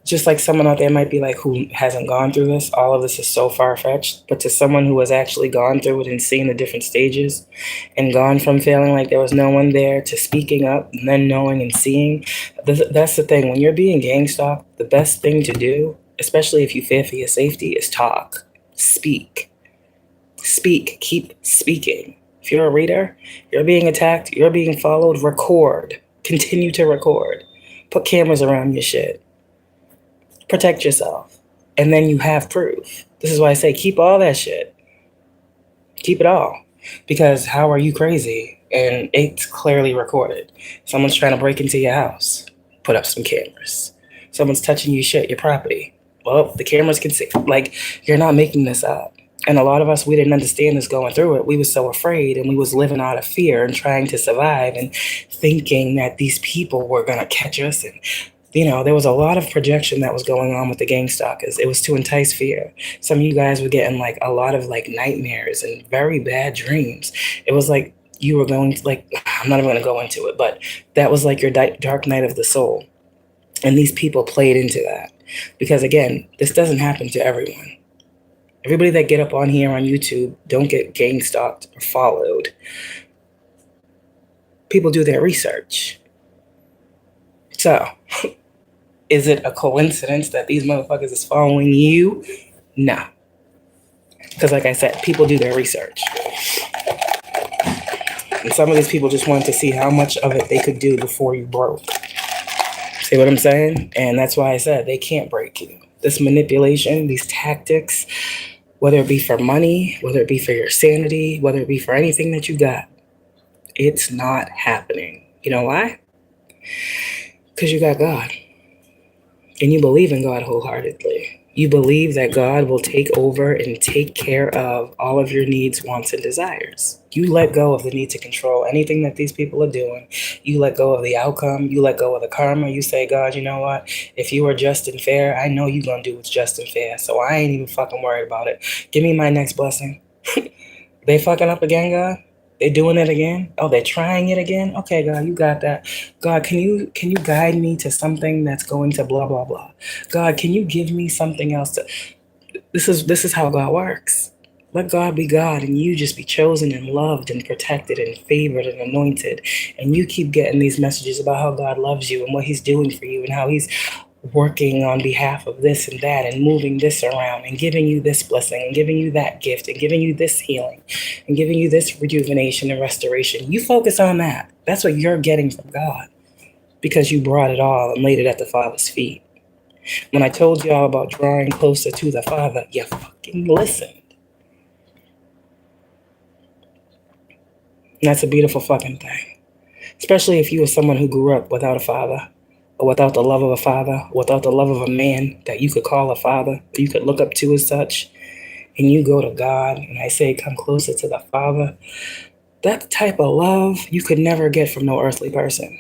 Just like someone out there might be like, who hasn't gone through this, all of this is so far-fetched. But to someone who has actually gone through it and seen the different stages and gone from feeling like there was no one there to speaking up and then knowing and seeing, that's the thing. When you're being gang stalked, the best thing to do, especially if you fear for your safety, is talk. Speak. Speak. Keep speaking. If you're a reader, you're being attacked, you're being followed, record. Continue to record. Put cameras around your shit. Protect yourself. And then you have proof. This is why I say keep all that shit. Keep it all. Because how are you crazy? And it's clearly recorded. Someone's trying to break into your house. Put up some cameras. Someone's touching your shit, your property. Well, the cameras can see. Like, you're not making this up. And a lot of us, we didn't understand this going through it. We was so afraid and we was living out of fear and trying to survive and thinking that these people were going to catch us. And you know, there was a lot of projection that was going on with the gang stalkers. It was to entice fear. Some of you guys were getting like a lot of like nightmares and very bad dreams. It was like you were going to like, I'm not even going to go into it, but that was like your dark night of the soul. And these people played into that. Because again, this doesn't happen to everyone. Everybody that get up on here on YouTube don't get gang stalked or followed. People do their research. So, is it a coincidence that these motherfuckers is following you? No. Because like I said, people do their research. And some of these people just wanted to see how much of it they could do before you broke. See what I'm saying? And that's why I said they can't break you. This manipulation, these tactics, whether it be for money, whether it be for your sanity, whether it be for anything that you got, it's not happening. You know why? Because you got God. And you believe in God wholeheartedly. You believe that God will take over and take care of all of your needs, wants, and desires. You let go of the need to control anything that these people are doing. You let go of the outcome. You let go of the karma. You say, God, you know what? If you are just and fair, I know you're going to do what's just and fair. So I ain't even fucking worried about it. Give me my next blessing. They fucking up again, God? They're doing it again? Oh, they're trying it again? Okay, God, you got that. God, can you guide me to something that's going to blah, blah, blah? God, can you give me something else to... This is how God works. Let God be God and you just be chosen and loved and protected and favored and anointed. And you keep getting these messages about how God loves you and what he's doing for you and how he's working on behalf of this and that and moving this around and giving you this blessing and giving you that gift and giving you this healing and giving you this rejuvenation and restoration. You focus on that. That's what you're getting from God because you brought it all and laid it at the Father's feet. When I told y'all about drawing closer to the Father, you fucking listened. And that's a beautiful fucking thing. Especially if you were someone who grew up without a father without the love of a father, without the love of a man that you could call a father, that you could look up to as such, and you go to God, and I say, come closer to the Father, that type of love you could never get from no earthly person.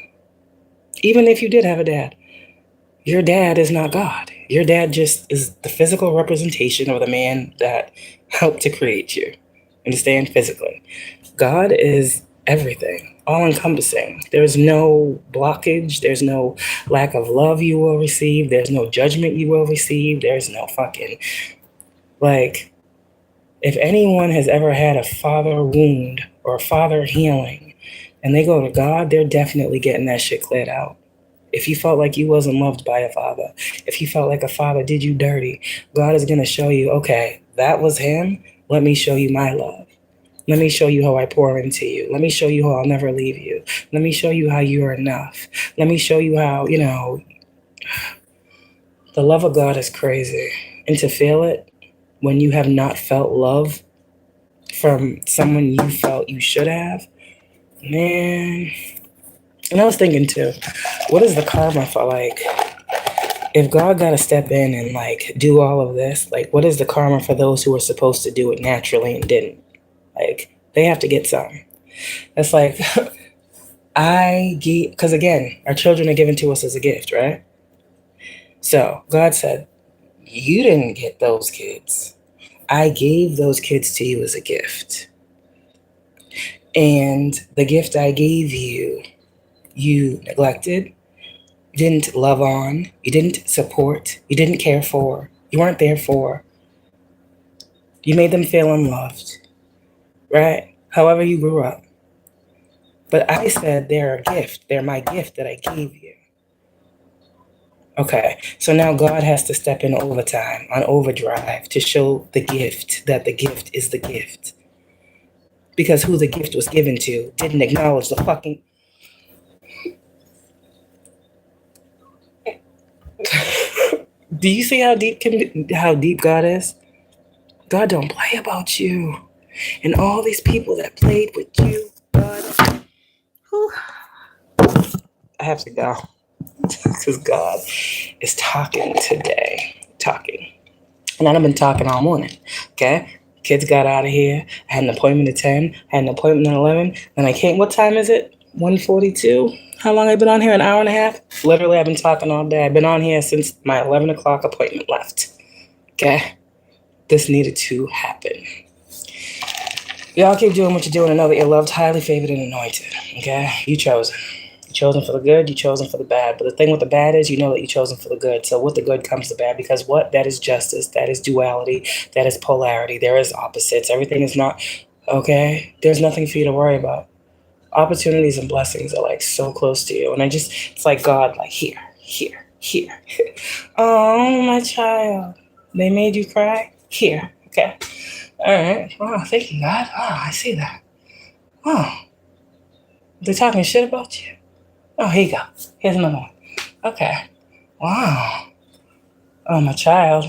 Even if you did have a dad, your dad is not God. Your dad just is the physical representation of the man that helped to create you. Understand? Physically. God is everything, all encompassing. There's no blockage. There's no lack of love you will receive. There's no judgment you will receive. There's no fucking, like, if anyone has ever had a father wound or a father healing and they go to God, they're definitely getting that shit cleared out. If you felt like you wasn't loved by a father, if you felt like a father did you dirty, God is going to show you, okay, that was him. Let me show you my love. Let me show you how I pour into you. Let me show you how I'll never leave you. Let me show you how you are enough. Let me show you how, the love of God is crazy. And to feel it when you have not felt love from someone you felt you should have, man. And I was thinking too, what is the karma for, like, if God got to step in and like do all of this, like, what is the karma for those who were supposed to do it naturally and didn't? Like, they have to get some. That's like, because again, our children are given to us as a gift, right? So God said, you didn't get those kids. I gave those kids to you as a gift. And the gift I gave you, you neglected, you didn't love on, you didn't support, you didn't care for, you weren't there for. You made them feel unloved, right? However you grew up. But I said they're a gift. They're my gift that I gave you. Okay, so now God has to step in overtime, on overdrive, to show the gift that the gift is the gift. Because who the gift was given to didn't acknowledge the fucking... Do you see how deep God is? God don't play about you. And all these people that played with you, God... Whew. I have to go. Because God is talking today. Talking. And I've been talking all morning. Okay? Kids got out of here. I had an appointment at 10. I had an appointment at 11. Then I came. What time is it? 1:42. How long have I been on here? An hour and a half? Literally, I've been talking all day. I've been on here since my 11 o'clock appointment left. Okay? This needed to happen. Y'all keep doing what you're doing and know that you're loved, highly favored, and anointed. Okay? You chosen. You chosen for the good, you chosen for the bad. But the thing with the bad is you know that you chosen for the good. So with the good comes the bad. Because what? That is justice. That is duality. That is polarity. There is opposites. Everything is not... Okay? There's nothing for you to worry about. Opportunities and blessings are like so close to you. And it's like God, like here. Oh, my child. They made you cry? Here. Okay. All right. Oh, thank you, God. Oh, I see that. Oh. They're talking shit about you. Oh, here you go. Here's another one. Okay. Wow. Oh, my child.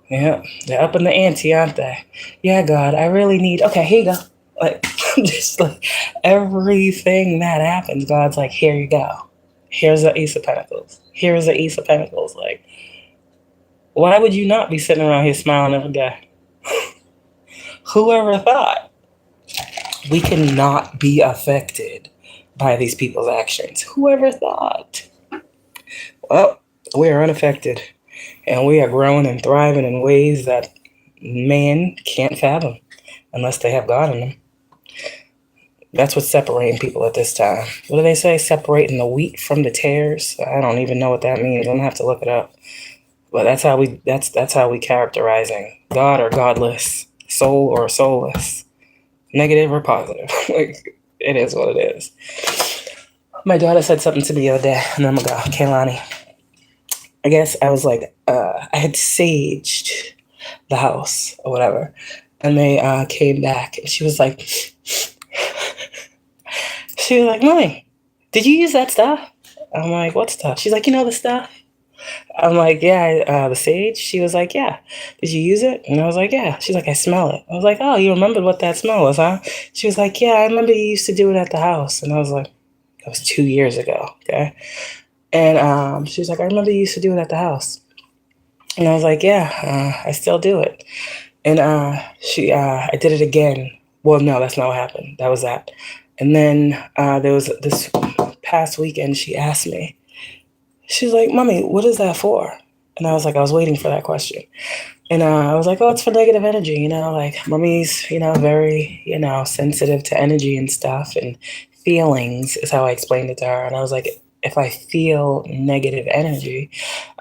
Yeah. They're up in the ante, aren't they? Yeah, God, I really need... Okay, here you go. Like, just like everything that happens, God's like, here you go. Here's the Ace of Pentacles. Here's the Ace of Pentacles. Like, why would you not be sitting around here smiling every day? Whoever thought? We cannot be affected by these people's actions. Whoever thought? Well, we are unaffected. And we are growing and thriving in ways that man can't fathom unless they have God in them. That's what's separating people at this time. What do they say? Separating the wheat from the tares? I don't even know what that means. I'm gonna have to look it up. But that's how we characterizing God or godless, soul or soulless, negative or positive. Like, it is what it is. My daughter said something to me the other day, and I'm gonna go, Kaylani. I guess I was like, I had saged the house or whatever, and they came back, and she was like, Mommy, did you use that stuff? I'm like, what stuff? She's like, you know the stuff? I'm like, yeah, the sage. She was like, yeah. Did you use it? And I was like, yeah. She's like, I smell it. I was like, oh, you remembered what that smell was, huh? She was like, yeah, I remember you used to do it at the house. And I was like, that was 2 years ago, okay? And she was like, I remember you used to do it at the house. And I was like, yeah, I still do it. And I did it again. Well, no, that's not what happened. That was that. And then there was this past weekend, she asked me, she's like, Mommy, what is that for? And I was like, I was waiting for that question. And I was like, oh, it's for negative energy, like Mommy's, very, sensitive to energy and stuff, and feelings is how I explained it to her. And I was like, if I feel negative energy,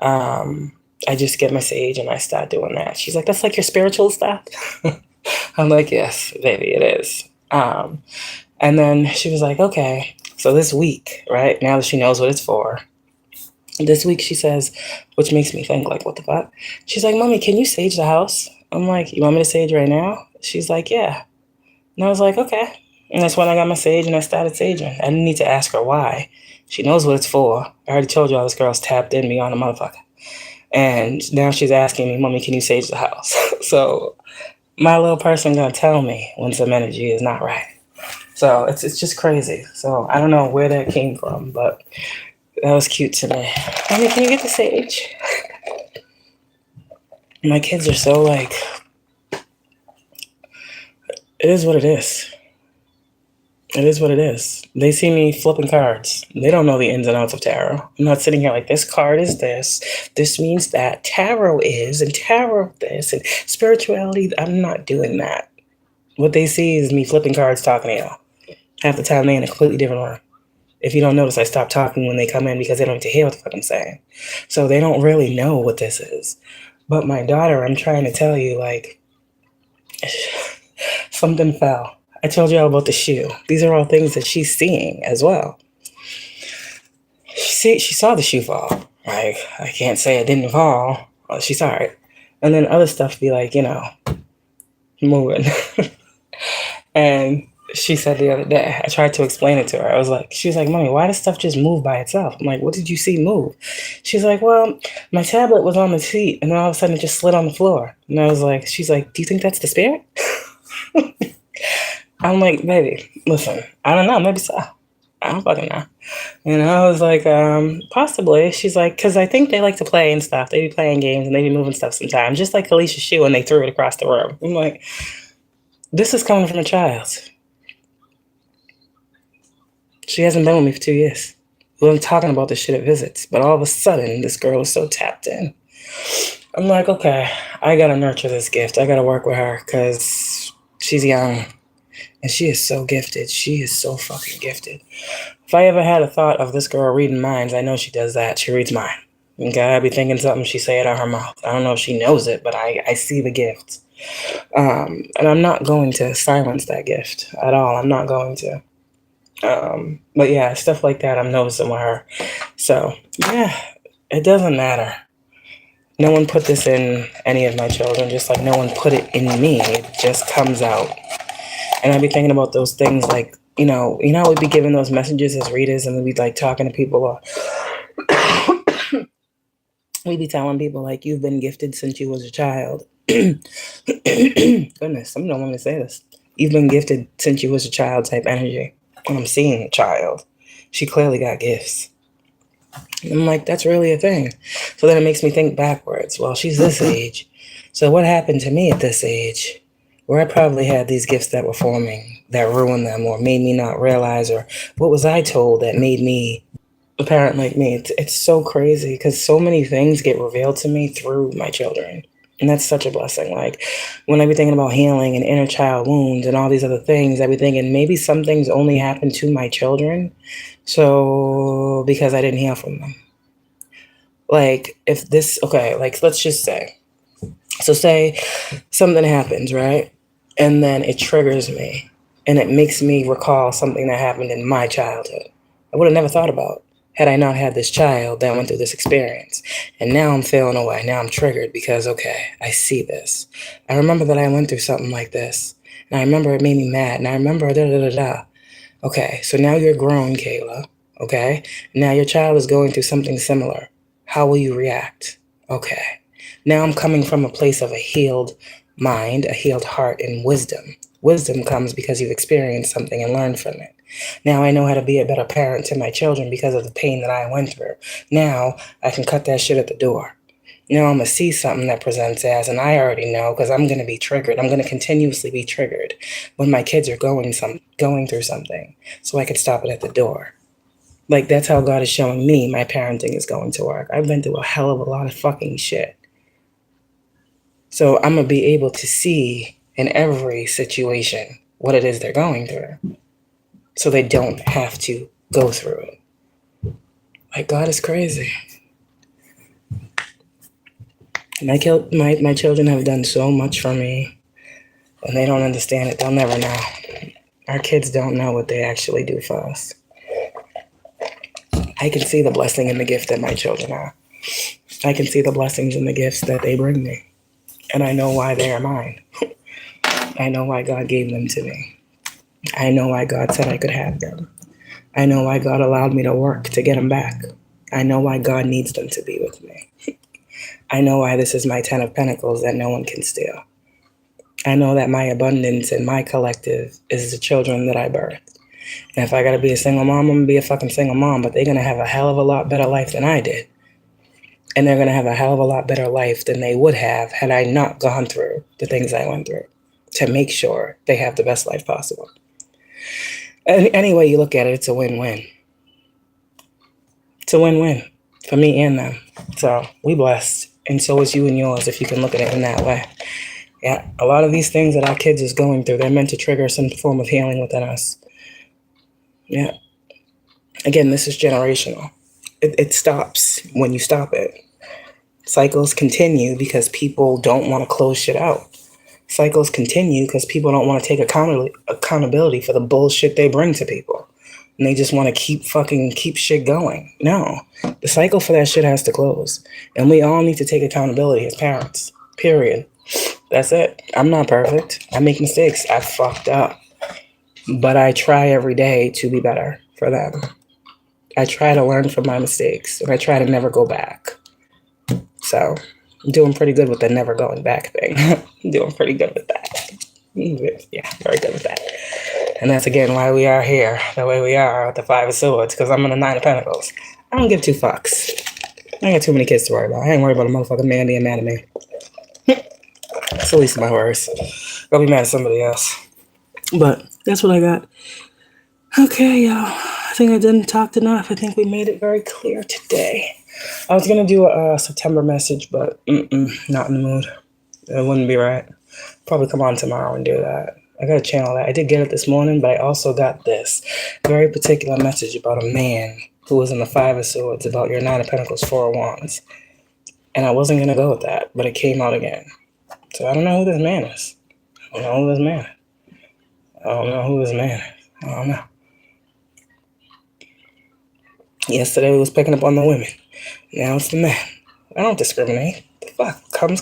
I just get my sage and I start doing that. She's like, that's like your spiritual stuff. I'm like, yes, baby, it is. And then she was like, okay, so this week, right, now that she knows what it's for, this week she says, which makes me think, like, what the fuck? She's like, Mommy, can you sage the house? I'm like, you want me to sage right now? She's like, yeah. And I was like, okay. And that's when I got my sage and I started saging. I didn't need to ask her why. She knows what it's for. I already told you all this girl's tapped in beyond a motherfucker. And now she's asking me, Mommy, can you sage the house? So my little person gonna tell me when some energy is not right. So it's just crazy. So I don't know where that came from, but that was cute to me. Mommy, can you get the sage? My kids are so like, it is what it is. It is what it is. They see me flipping cards. They don't know the ins and outs of tarot. I'm not sitting here like, this card is this. This means that. Tarot is, and tarot this, and spirituality. I'm not doing that. What they see is me flipping cards talking to y'all. Half the time they're in a completely different room. If you don't notice, I stop talking when they come in because they don't get to hear what the fuck I'm saying. So they don't really know what this is. But my daughter, I'm trying to tell you, like, something fell. I told you all about the shoe. These are all things that she's seeing as well. She saw the shoe fall. Like, I can't say it didn't fall. Well, she saw it. And then other stuff be like, moving. And she said the other day, I tried to explain it to her. She was like, Mommy, why does stuff just move by itself? I'm like, what did you see move? She's like, well, my tablet was on the seat and then all of a sudden it just slid on the floor. And I was like, she's like, do you think that's the spirit? I'm like, baby, listen, I don't know, maybe so. I don't fucking know. And I was like, possibly. She's like, because I think they like to play and stuff. They be playing games and they be moving stuff sometimes, just like Alicia's shoe, and they threw it across the room. I'm like, this is coming from a child. She hasn't been with me for 2 years. We've been talking about this shit at visits, but all of a sudden, this girl is so tapped in. I'm like, okay, I gotta nurture this gift. I gotta work with her because she's young. And she is so gifted. She is so fucking gifted. If I ever had a thought of this girl reading minds, I know she does that. She reads mine. Okay, I be thinking something, she say it out her mouth. I don't know if she knows it, but I see the gift. And I'm not going to silence that gift at all. I'm not going to. But yeah, stuff like that I'm noticing with her. So, yeah, it doesn't matter. No one put this in any of my children, just like no one put it in me. It just comes out. And I'd be thinking about those things like, we'd be giving those messages as readers and we'd be like talking to people. Or we'd be telling people like, you've been gifted since you was a child. Goodness, some don't want me to say this. You've been gifted since you was a child type energy. When I'm seeing a child, she clearly got gifts. And I'm like, that's really a thing. So then it makes me think backwards. Well, she's this age. So what happened to me at this age? Where I probably had these gifts that were forming that ruined them or made me not realize, or what was I told that made me a parent like me? It's so crazy because so many things get revealed to me through my children. And that's such a blessing. Like when I be thinking about healing and inner child wounds and all these other things, I be thinking maybe some things only happen to my children. So because I didn't heal from them. Like if this, okay, like let's just say, so say something happens, right? And then it triggers me and it makes me recall something that happened in my childhood. I would have never thought about had I not had this child that went through this experience. And now I'm feeling away. Now I'm triggered because, okay, I see this. I remember that I went through something like this. And I remember it made me mad. And I remember da-da-da-da. Okay, so now you're grown, Kayla. Okay? Now your child is going through something similar. How will you react? Okay. Now I'm coming from a place of a healed mind, a healed heart, and wisdom Wisdom comes because you've experienced something and learned from it. Now I know how to be a better parent to my children because of the pain that I went through. Now I can cut that shit at the door. Now I'm going to see something that presents as, and I already know because I'm going to be triggered. I'm going to continuously be triggered when my kids are going through something, so I can stop it at the door. Like, that's how God is showing me my parenting is going to work. I've been through a hell of a lot of fucking shit. So I'm going to be able to see in every situation what it is they're going through, so they don't have to go through it. Like, God is crazy. My children have done so much for me, and they don't understand it. They'll never know. Our kids don't know what they actually do for us. I can see the blessing and the gift that my children are. I can see the blessings and the gifts that they bring me. And I know why they are mine. I know why God gave them to me. I know why God said I could have them. I know why God allowed me to work to get them back. I know why God needs them to be with me. I know why this is my 10 of Pentacles that no one can steal. I know that my abundance and my collective is the children that I birthed. And if I gotta be a single mom, I'm gonna be a fucking single mom, but they're gonna have a hell of a lot better life than I did. And they're gonna have a hell of a lot better life than they would have had I not gone through the things I went through to make sure they have the best life possible. And any way you look at it, it's a win-win. It's a win-win for me and them. So we blessed, and so is you and yours if you can look at it in that way. Yeah, a lot of these things that our kids is going through, they're meant to trigger some form of healing within us. Yeah. Again, this is generational. It stops when you stop it. Cycles continue because people don't want to close shit out. Cycles continue because people don't want to take accountability for the bullshit they bring to people. And they just want to keep shit going. No. The cycle for that shit has to close. And we all need to take accountability as parents. Period. That's it. I'm not perfect. I make mistakes. I fucked up. But I try every day to be better for them. I try to learn from my mistakes, and I try to never go back. So I'm doing pretty good with the never going back thing. I'm doing pretty good with that. Yeah, very good with that. And that's, again, why we are here the way we are with the 5 of Swords, because I'm in the 9 of Pentacles. I don't give 2 fucks. I got too many kids to worry about. I ain't worried about a motherfucking man being mad at me. It's the least of my worries. I'll be mad at somebody else. But that's what I got. Okay, y'all. I think I didn't talk enough. I think we made it very clear today. I was going to do a September message, but not in the mood. It wouldn't be right. Probably come on tomorrow and do that. I got to channel that. I did get it this morning, but I also got this very particular message about a man who was in the 5 of Swords about your 9 of Pentacles, 4 of Wands. And I wasn't going to go with that, but it came out again. So I don't know who this man is. I don't know who this man is. I don't know who this man is. I don't know. Yesterday we was picking up on the women. Now it's the men. I don't discriminate. The fuck? Comes.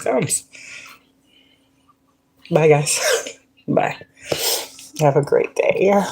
Bye, guys. Bye. Have a great day.